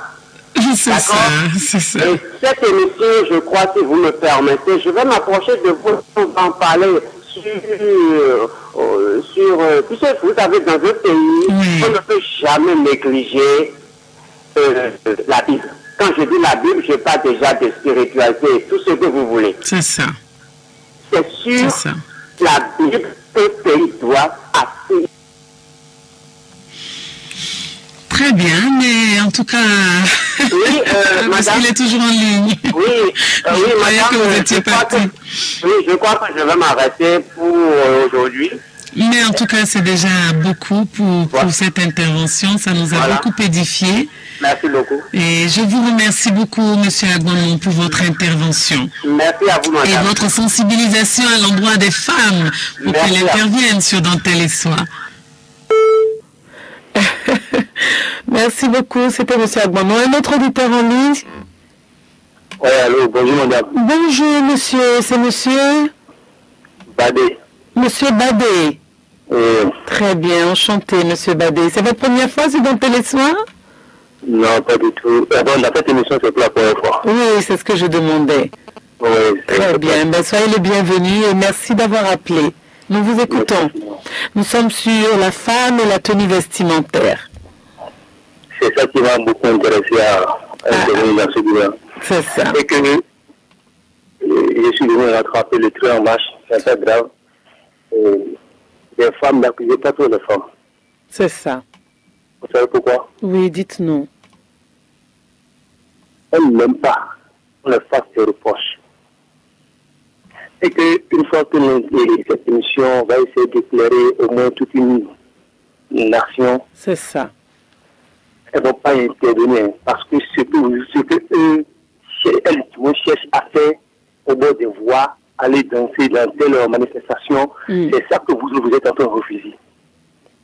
C'est ça. Et cette émission, je crois, si vous me permettez, je vais m'approcher de vous pour en parler puisque vous savez, dans un pays, on ne peut jamais négliger la Bible. Quand je dis la Bible, je parle déjà de spiritualité, tout ce que vous voulez. C'est ça. C'est sûr, la Bible, ce pays doit assez. Très bien, mais en tout cas, parce qu'il est toujours en ligne. Oui, Oui, Je croyais que vous étiez parti. Oui, je crois que je vais m'arrêter pour aujourd'hui. Mais en tout cas, c'est déjà beaucoup pour cette intervention. Ça nous a beaucoup édifié. Merci beaucoup. Et je vous remercie beaucoup, Monsieur Agbonmon, pour votre intervention. Merci à vous, madame. Et votre sensibilisation à l'endroit des femmes pour qu'elles interviennent sur Dentelle et Soie. Merci beaucoup. C'était Monsieur Agbonmon. Un autre auditeur en ligne. Oui, allô, bonjour, madame. Bonjour, monsieur. C'est monsieur Badé. Monsieur Badé. Très bien, enchanté, monsieur Badé. C'est votre première fois sur Dentelle et Soie? Non, pas du tout. Dans cette émission, c'est pour la première fois. Oui, c'est ce que je demandais. Oui, très bien. Ben, soyez les bienvenus et merci d'avoir appelé. Nous vous écoutons. Nous sommes sur la femme et la tenue vestimentaire. C'est ça qui m'a beaucoup intéressé à intervenir dans ce débat. C'est ça. C'est que je suis venu rattraper le train en marche, c'est très grave. Les femmes n'accusaient pas trop les femmes. C'est ça. Vous savez pourquoi? Oui, dites-nous. Elles n'aiment pas qu'on leur fasse des reproches. Et qu'une fois que cette émission va essayer d'éclairer au moins toute une nation, c'est ça. Elles ne vont pas intervenir parce que ce que eux cherchent à faire au bord des voies, aller danser dans telle manifestation, c'est ça que vous êtes en train de refuser.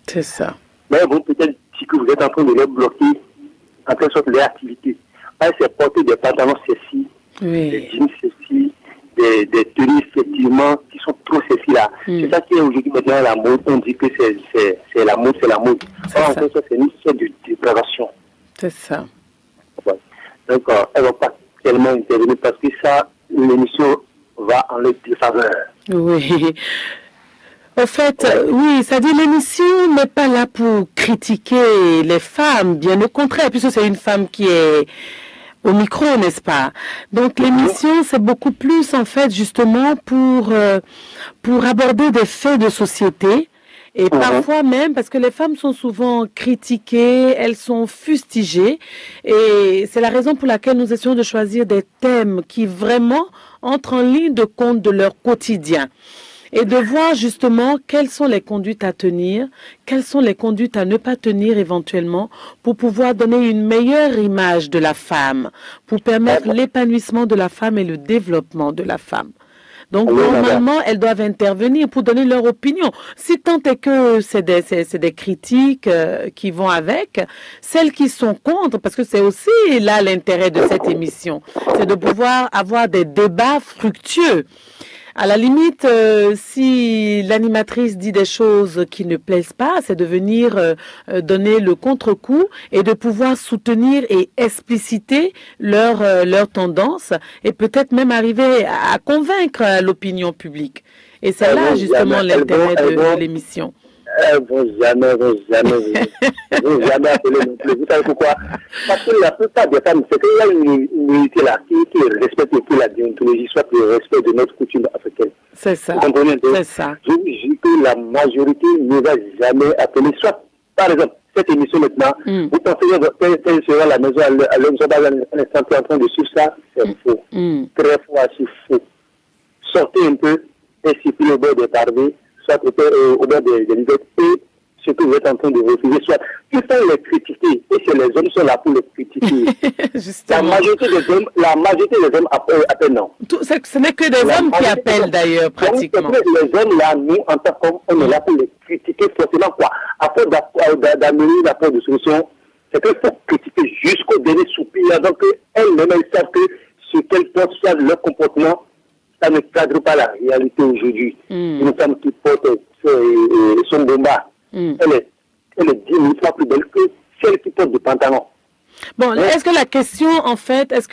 C'est ça. Mais bon, peut-être que vous êtes en train de les bloquer, en quelque sorte, les activités. C'est porter des pantalons sexy, des jeans sexy, des tenues effectivement qui sont trop sexy là. C'est ça qui est aujourd'hui maintenant la mode. On dit que c'est la mode, c'est la mode. En fait, c'est une sorte de dépravation. C'est ça. Ouais. Donc, elles ne vont pas tellement intervenir parce que ça, l'émission va en leur défaveur. Oui. En fait, oui, ça dit l'émission n'est pas là pour critiquer les femmes, bien au contraire, puisque c'est une femme qui est au micro, n'est-ce pas? Donc l'émission, c'est beaucoup plus en fait justement pour aborder des faits de société. Et parfois même, parce que les femmes sont souvent critiquées, elles sont fustigées. Et c'est la raison pour laquelle nous essayons de choisir des thèmes qui vraiment entrent en ligne de compte de leur quotidien. Et de voir justement quelles sont les conduites à tenir, quelles sont les conduites à ne pas tenir éventuellement pour pouvoir donner une meilleure image de la femme, pour permettre l'épanouissement de la femme et le développement de la femme. Donc, normalement, elles doivent intervenir pour donner leur opinion. Si tant est que c'est des critiques qui vont avec, celles qui sont contre, parce que c'est aussi là l'intérêt de cette émission, c'est de pouvoir avoir des débats fructueux. À la limite, si l'animatrice dit des choses qui ne plaisent pas, c'est de venir donner le contre-coup et de pouvoir soutenir et expliciter leur tendance et peut-être même arriver à convaincre l'opinion publique. Et c'est là justement l'intérêt de l'émission. Elles vont jamais appeler non plus. Vous savez pourquoi? Parce que la plupart des femmes, c'est qu'il y a une unité là qui respecte plus la déontologie, soit le respect de notre coutume africaine. C'est ça. Vous comprenez? C'est ça. Je vous dis que la majorité ne va jamais appeler. Soit, par exemple, cette émission maintenant, vous pensez qu'elle sera à la maison, elle est en train de suivre ça, c'est faux. Très faux, assez faux. Sortez un peu et circulez au bord des pavés, soit au bord des rivettes, et ce que vous êtes en train de refuser, soit il faut les critiquer, et c'est les hommes qui sont là pour les critiquer. La majorité des hommes appellent non. Ce n'est que des hommes qui appellent d'ailleurs, pratiquement. Donc, les hommes là, nous, en tant qu'hommes, on est là pour les critiquer forcément, quoi. Afin d'amener la porte de solution, c'est qu'il faut critiquer jusqu'au dernier soupir, donc elles-mêmes, elles savent que ce qu'elles pensent, soit leur comportement, ça ne cadre pas la réalité aujourd'hui. Une femme qui porte son bomba, elle est 10 000 fois plus belle que celle qui porte du pantalon. Bon, est-ce que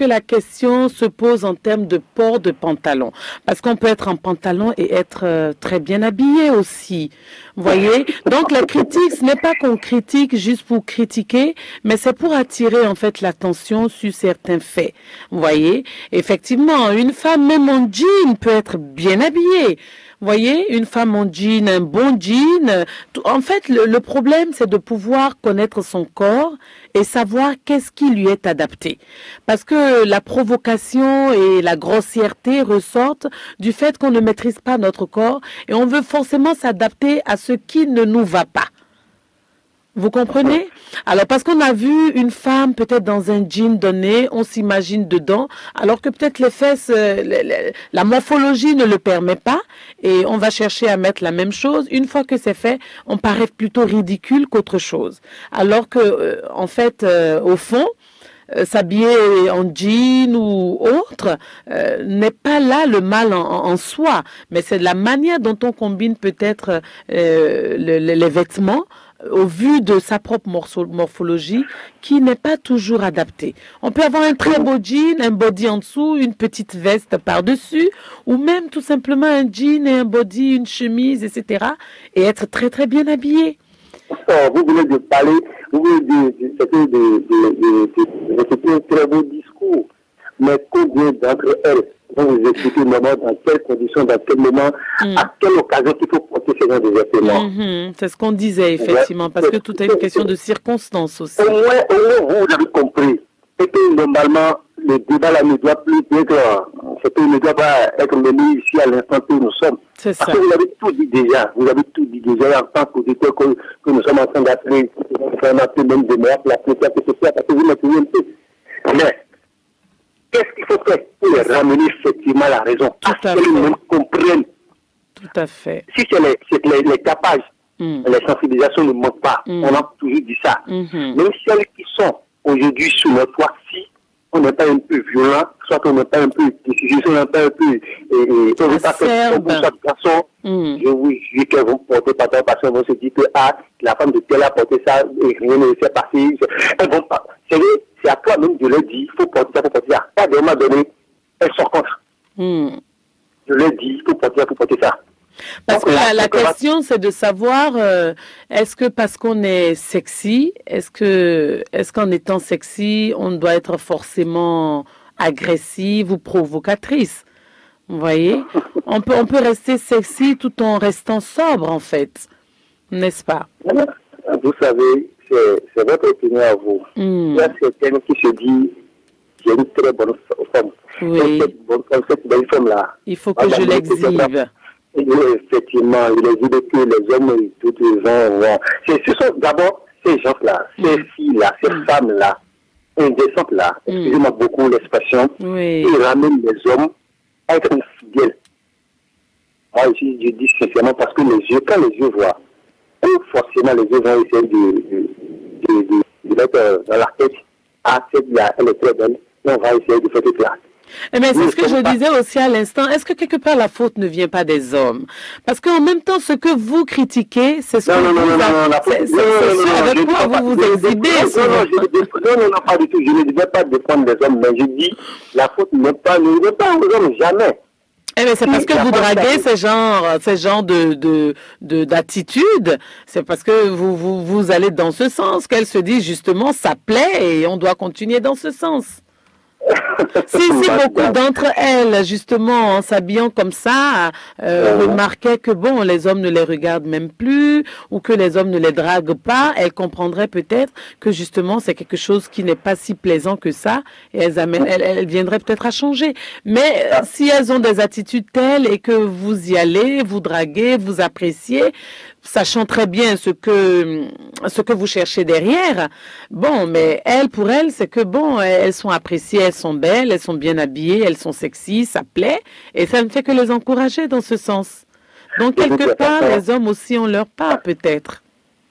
la question se pose en termes de port de pantalon? Parce qu'on peut être en pantalon et être très bien habillé aussi. Vous voyez? Donc la critique, ce n'est pas qu'on critique juste pour critiquer, mais c'est pour attirer en fait l'attention sur certains faits. Vous voyez? Effectivement, une femme même en jean peut être bien habillée. voyez, une femme en jean, un bon jean. En fait, le problème, c'est de pouvoir connaître son corps et savoir qu'est-ce qui lui est adapté. Parce que la provocation et la grossièreté ressortent du fait qu'on ne maîtrise pas notre corps et on veut forcément s'adapter à ce qui ne nous va pas. Vous comprenez? Alors, parce qu'on a vu une femme peut-être dans un jean donné, on s'imagine dedans, alors que peut-être les fesses, la morphologie ne le permet pas, et on va chercher à mettre la même chose. Une fois que c'est fait, on paraît plutôt ridicule qu'autre chose. Alors que, en fait, au fond, s'habiller en jean ou autre n'est pas là le mal en soi, mais c'est la manière dont on combine peut-être les vêtements au vu de sa propre morphologie qui n'est pas toujours adaptée. On peut avoir un très beau jean, un body en dessous, une petite veste par-dessus, ou même tout simplement un jean et un body, une chemise, etc. et être très très bien habillé. Vous venez de parler, vous venez de un très beau discours, mais combien d'entre elles vont vous expliquer le moment, dans quelles conditions, dans quel moment, à quelle occasion il faut porter ce genre de vêtements. C'est ce qu'on disait, effectivement, parce que tout est une question de circonstances aussi. Au moins, vous avez compris. Et que normalement, le débat là ne doit plus être, ne doit pas être mené ici à l'instant où nous sommes. C'est ça. Parce que vous avez tout dit déjà. Vous avez tout dit déjà en tant qu'auditeur que nous sommes en train d'appeler, même de meilleure place, parce que vous maîtrisez un peu. Mais, qu'est-ce qu'il faut faire pour les ramener effectivement à la raison? Tout à fait. Qu'ils comprennent. Tout à fait. Si c'est les capages, les sensibilisations ne manquent pas. On a toujours dit ça. Même celles qui sont aujourd'hui sous notre toit, si on n'est pas un peu violent, soit on n'est pas un peu décisif, on n'est pas un peu on n'est pas fait pour chaque garçon, je vous jure qu'elles vont porter pardon parce qu'elles vont se dire que la femme de tel a porté ça et rien ne s'est passé. Elles vont pas. C'est à toi-même de leur dire, il faut porter ça, il faut porter ça. Pas de moment donné, elles sont contre. Je leur dis, il faut porter ça. Parce que la question, c'est de savoir, est-ce que parce qu'on est sexy, est-ce qu'en étant sexy, on doit être forcément agressive ou provocatrice? Vous voyez? On peut rester sexy tout en restant sobre, en fait. N'est-ce pas? Vous savez, c'est votre opinion à vous. Il y a certaines qui se disent, j'ai une très bonne femme. Oui. Cette belle femme-là. Il faut que je l'exhibe. Effectivement, il est dit que les hommes et tous les gens ce sont d'abord ces gens-là, ces filles-là, ces femmes-là, indécentes-là, excusez-moi beaucoup l'expression, qui ramènent les hommes à être fidèles. Moi, je dis sincèrement parce que quand les yeux voient, forcément les yeux vont essayer de mettre dans la tête, celle-là, elle est très belle, et on va essayer de faire tout là. Mais c'est ce que je disais aussi à l'instant. Est-ce que quelque part la faute ne vient pas des hommes? Parce qu'en même temps, ce que vous critiquez, c'est ce que avec quoi vous vous exhibez. Non, pas du tout. Je ne vais pas défendre les hommes, mais je dis la faute ne vient pas aux hommes, jamais. Mais c'est parce que vous draguez ces genres d'attitude. C'est parce que vous allez dans ce sens qu'elle se dit justement ça plaît et on doit continuer dans ce sens. Si beaucoup d'entre elles, justement, en s'habillant comme ça, remarquaient que bon, les hommes ne les regardent même plus, ou que les hommes ne les draguent pas, elles comprendraient peut-être que justement c'est quelque chose qui n'est pas si plaisant que ça, et elles viendraient peut-être à changer. Mais si elles ont des attitudes telles et que vous y allez, vous draguez, vous appréciez, sachant très bien ce que vous cherchez derrière, bon, mais pour elles, c'est que bon, elles sont appréciées, elles sont belles, elles sont bien habillées, elles sont sexy, ça plaît, et ça ne fait que les encourager dans ce sens. Donc, quelque part, les hommes aussi ont leur part, peut-être.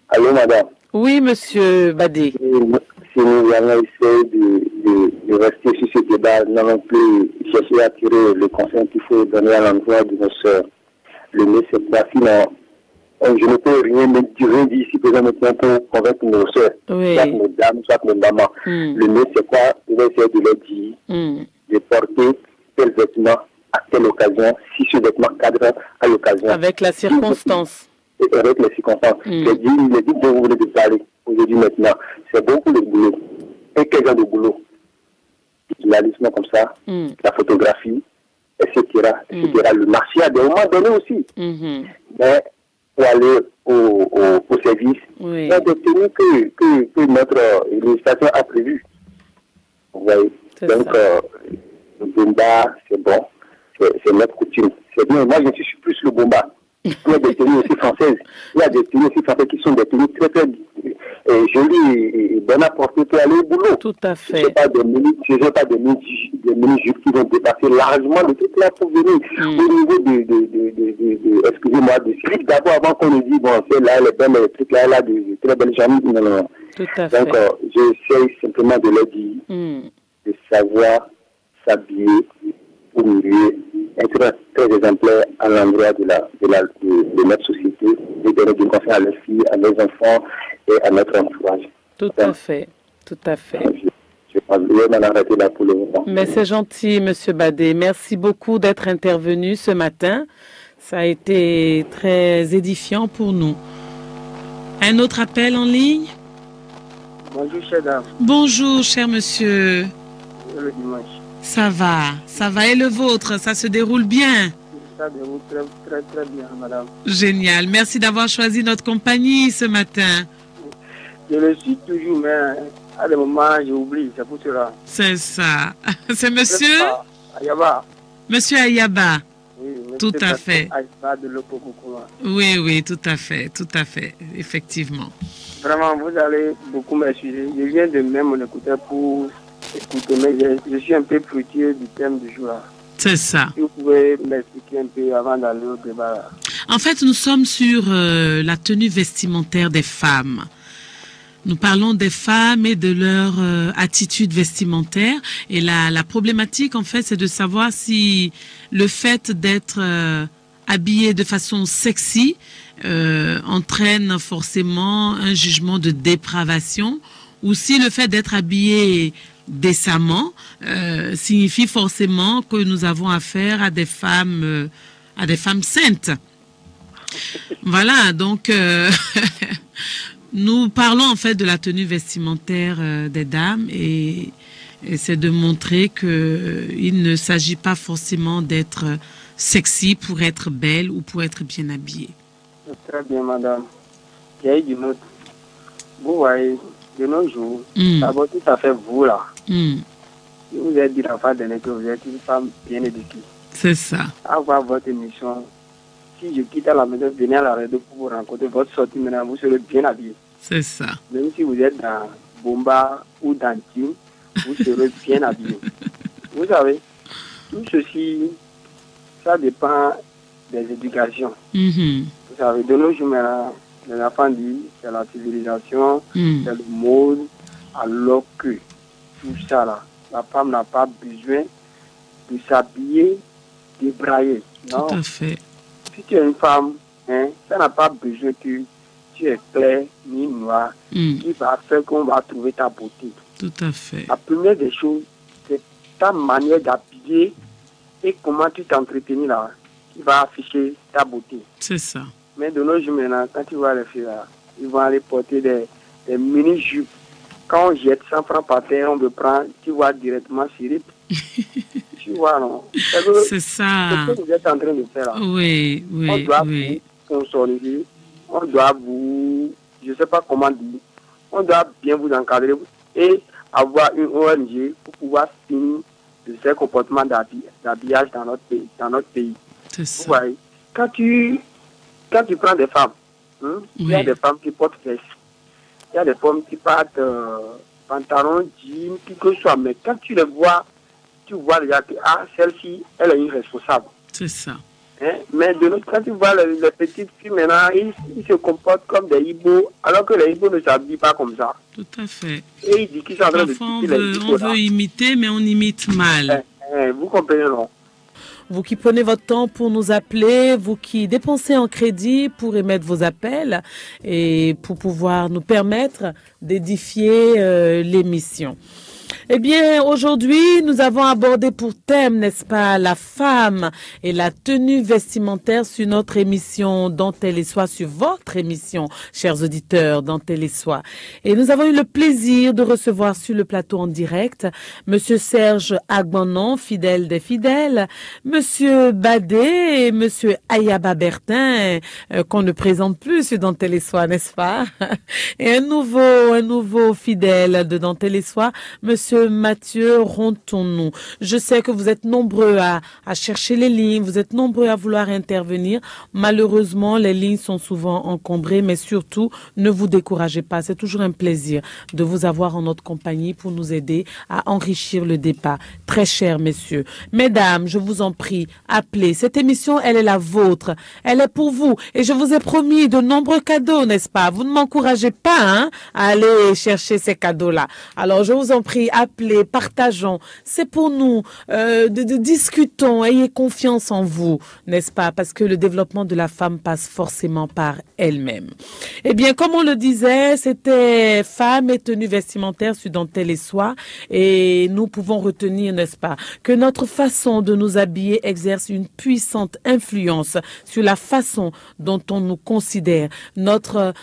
Allô, madame? Oui, monsieur Badé. Si nous allons essayer de rester sur ce débat, nous n'allons plus chercher à tirer le conseil qu'il faut donner à l'endroit de nos sœurs. Le mieux, c'est pas sinon. Je ne peux rien dire ici présentement pour convaincre nos soeurs, soit nos dames, soit nos mamans. Le mieux, c'est quoi? Je vais essayer de leur dire de porter tel vêtement à telle occasion, si ce vêtement cadre à l'occasion. Avec la circonstance. Avec les circonstances. Les dits dont vous voulez de parler aujourd'hui maintenant, c'est bon pour le boulot. Et quel genre de boulot? Le journalisme comme ça, la photographie, etc. Le marché a des moments donnés aussi. Mais pour aller au service, il y a des tenues que notre législation a prévues. Vous voyez. Donc, le bomba, c'est bon. C'est notre coutume. C'est bien. Moi, je suis plus le bomba. Il y a des tenues aussi françaises. Il y a des tenues aussi françaises qui sont des tenues très, très jolies et bonnes à porter pour aller au boulot. Tout à fait. Je n'ai pas des mini-jupes qui vont dépasser largement le truc là pour venir. Au niveau excusez-moi, de slip, d'abord, avant qu'on nous dise, bon, celle-là, elle est belle, le truc là, elle a de très belles jambes. Non. Tout à fait. Donc, j'essaie simplement de leur dire de savoir s'habiller pour mieux être très exemplaire à l'endroit de notre société, de donner du conseil à leurs filles, à leurs enfants et à notre entourage. Tout à fait. Je vais m'en arrêter là pour le moment. Mais c'est gentil, Monsieur Badé. Merci beaucoup d'être intervenu ce matin. Ça a été très édifiant pour nous. Un autre appel en ligne? Bonjour, chère dame. Bonjour, cher monsieur. Le dimanche. Ça va. Et le vôtre, ça se déroule bien? Ça déroule très, très bien, madame. Génial. Merci d'avoir choisi notre compagnie ce matin. Je le suis toujours, mais à des moments, j'oublie, c'est pour cela. C'est ça. C'est monsieur Ayaba. Monsieur Ayaba. Oui, tout à fait. Ayaba de l'Opokokoma. Oui, tout à fait, effectivement. Vraiment, vous allez beaucoup m'excuser. Je viens de même mon écouteur pour écouter, mais je suis un peu frustré du thème du jour. C'est ça. Si vous pouvez m'expliquer un peu avant d'aller au débat. En fait, nous sommes sur la tenue vestimentaire des femmes. Nous parlons des femmes et de leur attitude vestimentaire. Et la problématique, en fait, c'est de savoir si le fait d'être habillé de façon sexy entraîne forcément un jugement de dépravation, ou si le fait d'être habillé décemment signifie forcément que nous avons affaire à des femmes saintes. Voilà, donc nous parlons en fait de la tenue vestimentaire des dames et c'est de montrer que il ne s'agit pas forcément d'être sexy pour être belle ou pour être bien habillée. Très bien, madame. Il y a eu une autre. Vous voyez, de nos jours, d'abord tout à fait vous là. Si vous êtes dit la femme de l'école, vous êtes une femme bien éduquée. C'est ça. Avoir votre émission, si je quitte à la maison, venez à la radio pour vous rencontrer, votre sortie maintenant, vous serez bien habillé. C'est ça. Même si vous êtes dans Bomba ou dans Team, vous serez bien habillé. Vous savez, tout ceci, ça dépend des éducations. Vous savez, de nos jours, les enfants disent c'est la civilisation, c'est le mode, alors que tout ça là, la femme n'a pas besoin de s'habiller, de brailler. Non. Tout à fait. Si tu es une femme, ça n'a pas besoin que tu es clair ni noir, qui va faire qu'on va trouver ta beauté. Tout à fait. La première des choses, c'est ta manière d'habiller et comment tu t'entretiens là, qui va afficher ta beauté. C'est ça. Mais de nos jours maintenant, quand tu vois les filles là, ils vont aller porter des mini-jupes. Quand on jette 100 francs par terre, on me prend, tu vois directement Sirip. Tu vois, non? C'est ça. C'est ce que vous êtes en train de faire là. Oui. On doit vous consolider, on doit vous, je ne sais pas comment dire, on doit bien vous encadrer et avoir une ONG pour pouvoir finir de ces comportements d'habillage dans notre pays. C'est ça. Vous voyez, quand tu prends des femmes, il y a des femmes qui portent veste, il y a des femmes qui portent pantalon, jean, qui que ce soit, mais quand tu les vois, tu vois déjà que celle-ci, elle est une responsable. C'est ça. Mais de l'autre, quand tu vois les petites filles maintenant, ils se comportent comme des hiboux, alors que les hiboux ne s'habillent pas comme ça. Tout à fait. Et ils disent qu'ils sont en train de on veut imiter, mais on imite mal. Vous comprenez, non? Vous qui prenez votre temps pour nous appeler, vous qui dépensez en crédit pour émettre vos appels et pour pouvoir nous permettre d'édifier l'émission. Eh bien, aujourd'hui, nous avons abordé pour thème, n'est-ce pas, la femme et la tenue vestimentaire sur notre émission Dentelle et Soie, sur votre émission, chers auditeurs, Dentelle et Soie. Et nous avons eu le plaisir de recevoir sur le plateau en direct Monsieur Serge Agbanon, fidèle des fidèles, Monsieur Badé et Monsieur Ayaba Bertin, qu'on ne présente plus sur Dentelle et Soie, n'est-ce pas? Et un nouveau fidèle de Dentelle et Soie, Monsieur Mathieu Rontonou. Je sais que vous êtes nombreux à chercher les lignes, vous êtes nombreux à vouloir intervenir. Malheureusement, les lignes sont souvent encombrées, mais surtout, ne vous découragez pas. C'est toujours un plaisir de vous avoir en notre compagnie pour nous aider à enrichir le débat. Très chers messieurs, mesdames, je vous en prie, appelez. Cette émission, elle est la vôtre. Elle est pour vous. Et je vous ai promis de nombreux cadeaux, n'est-ce pas? Vous ne m'encouragez pas, hein, à aller chercher ces cadeaux-là. Alors, je vous en prie, appelez, partageons. C'est pour nous. Discutons. Ayez confiance en vous, n'est-ce pas? Parce que le développement de la femme passe forcément par elle-même. Eh bien, comme on le disait, c'était femme et tenue vestimentaire sur Dentelle et Soie. Et nous pouvons retenir, n'est-ce pas, que notre façon de nous habiller exerce une puissante influence sur la façon dont on nous considère, notre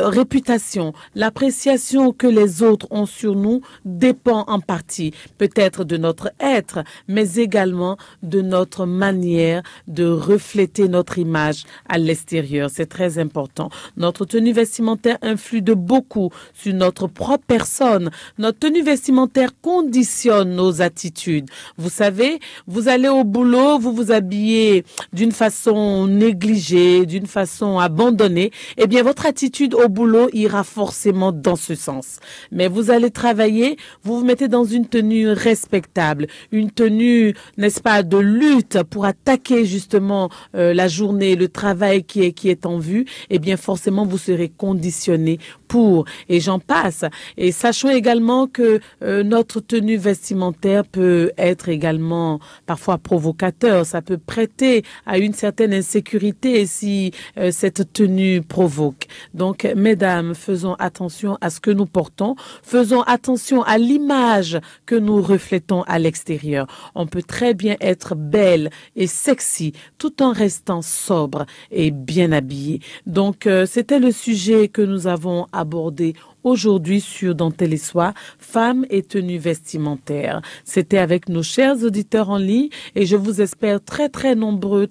réputation, l'appréciation que les autres ont sur nous dépend en partie peut-être de notre être, mais également de notre manière de refléter notre image à l'extérieur. C'est très important. Notre tenue vestimentaire influe de beaucoup sur notre propre personne. Notre tenue vestimentaire conditionne nos attitudes. Vous savez, vous allez au boulot, vous vous habillez d'une façon négligée, d'une façon abandonnée, eh bien votre attitude au boulot ira forcément dans ce sens. Mais vous allez travailler, vous vous mettez dans une tenue respectable, une tenue, n'est-ce pas, de lutte pour attaquer justement la journée, le travail qui est en vue, eh bien forcément vous serez conditionné pour, et j'en passe. Et sachons également que notre tenue vestimentaire peut être également parfois provocateur, ça peut prêter à une certaine insécurité si cette tenue provoque. Donc, mesdames, faisons attention à ce que nous portons, faisons attention à l'image que nous reflétons à l'extérieur. On peut très bien être belle et sexy tout en restant sobre et bien habillée. Donc, c'était le sujet que nous avons abordé aujourd'hui sur Dentelle et Soie, femmes et tenues vestimentaires. C'était avec nos chers auditeurs en ligne et je vous espère très nombreux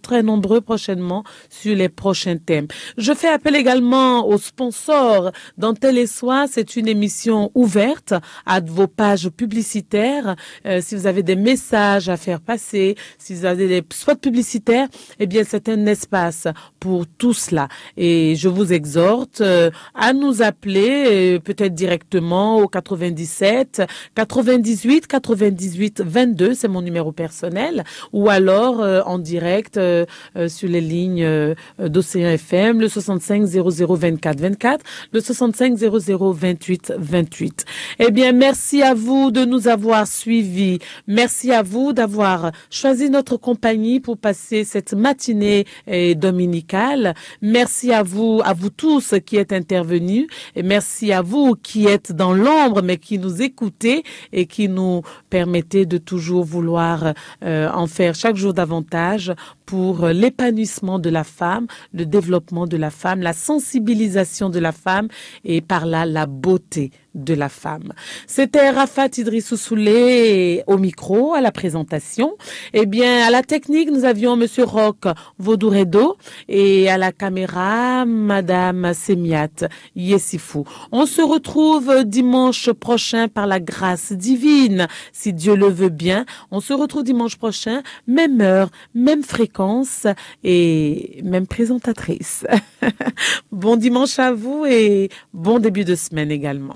prochainement sur les prochains thèmes. Je fais appel également aux sponsors. Dentelle et Soie, c'est une émission ouverte à vos pages publicitaires. Si vous avez des messages à faire passer, si vous avez des spots publicitaires, eh bien c'est un espace pour tout cela. Et je vous exhorte à nous appeler peut-être directement au 97 98 98 22, c'est mon numéro personnel, ou alors en direct sur les lignes d'Océan FM, le 65 00 24 24, le 65 00 28 28. Eh bien, merci à vous de nous avoir suivis. Merci à vous d'avoir choisi notre compagnie pour passer cette matinée dominicale. Merci à vous tous qui êtes intervenus, et merci à vous qui êtes dans l'ombre mais qui nous écoutez et qui nous permettez de toujours vouloir en faire chaque jour davantage pour l'épanouissement de la femme, le développement de la femme, la sensibilisation de la femme et par là la beauté de la femme. C'était Rafat Idrissou Soulé au micro, à la présentation. Eh bien, à la technique, nous avions Monsieur Roch Vaudouredo et à la caméra, Madame Semiat Yessifou. On se retrouve dimanche prochain par la grâce divine, si Dieu le veut bien. On se retrouve dimanche prochain, même heure, même fréquence et même présentatrice. Bon dimanche à vous et bon début de semaine également.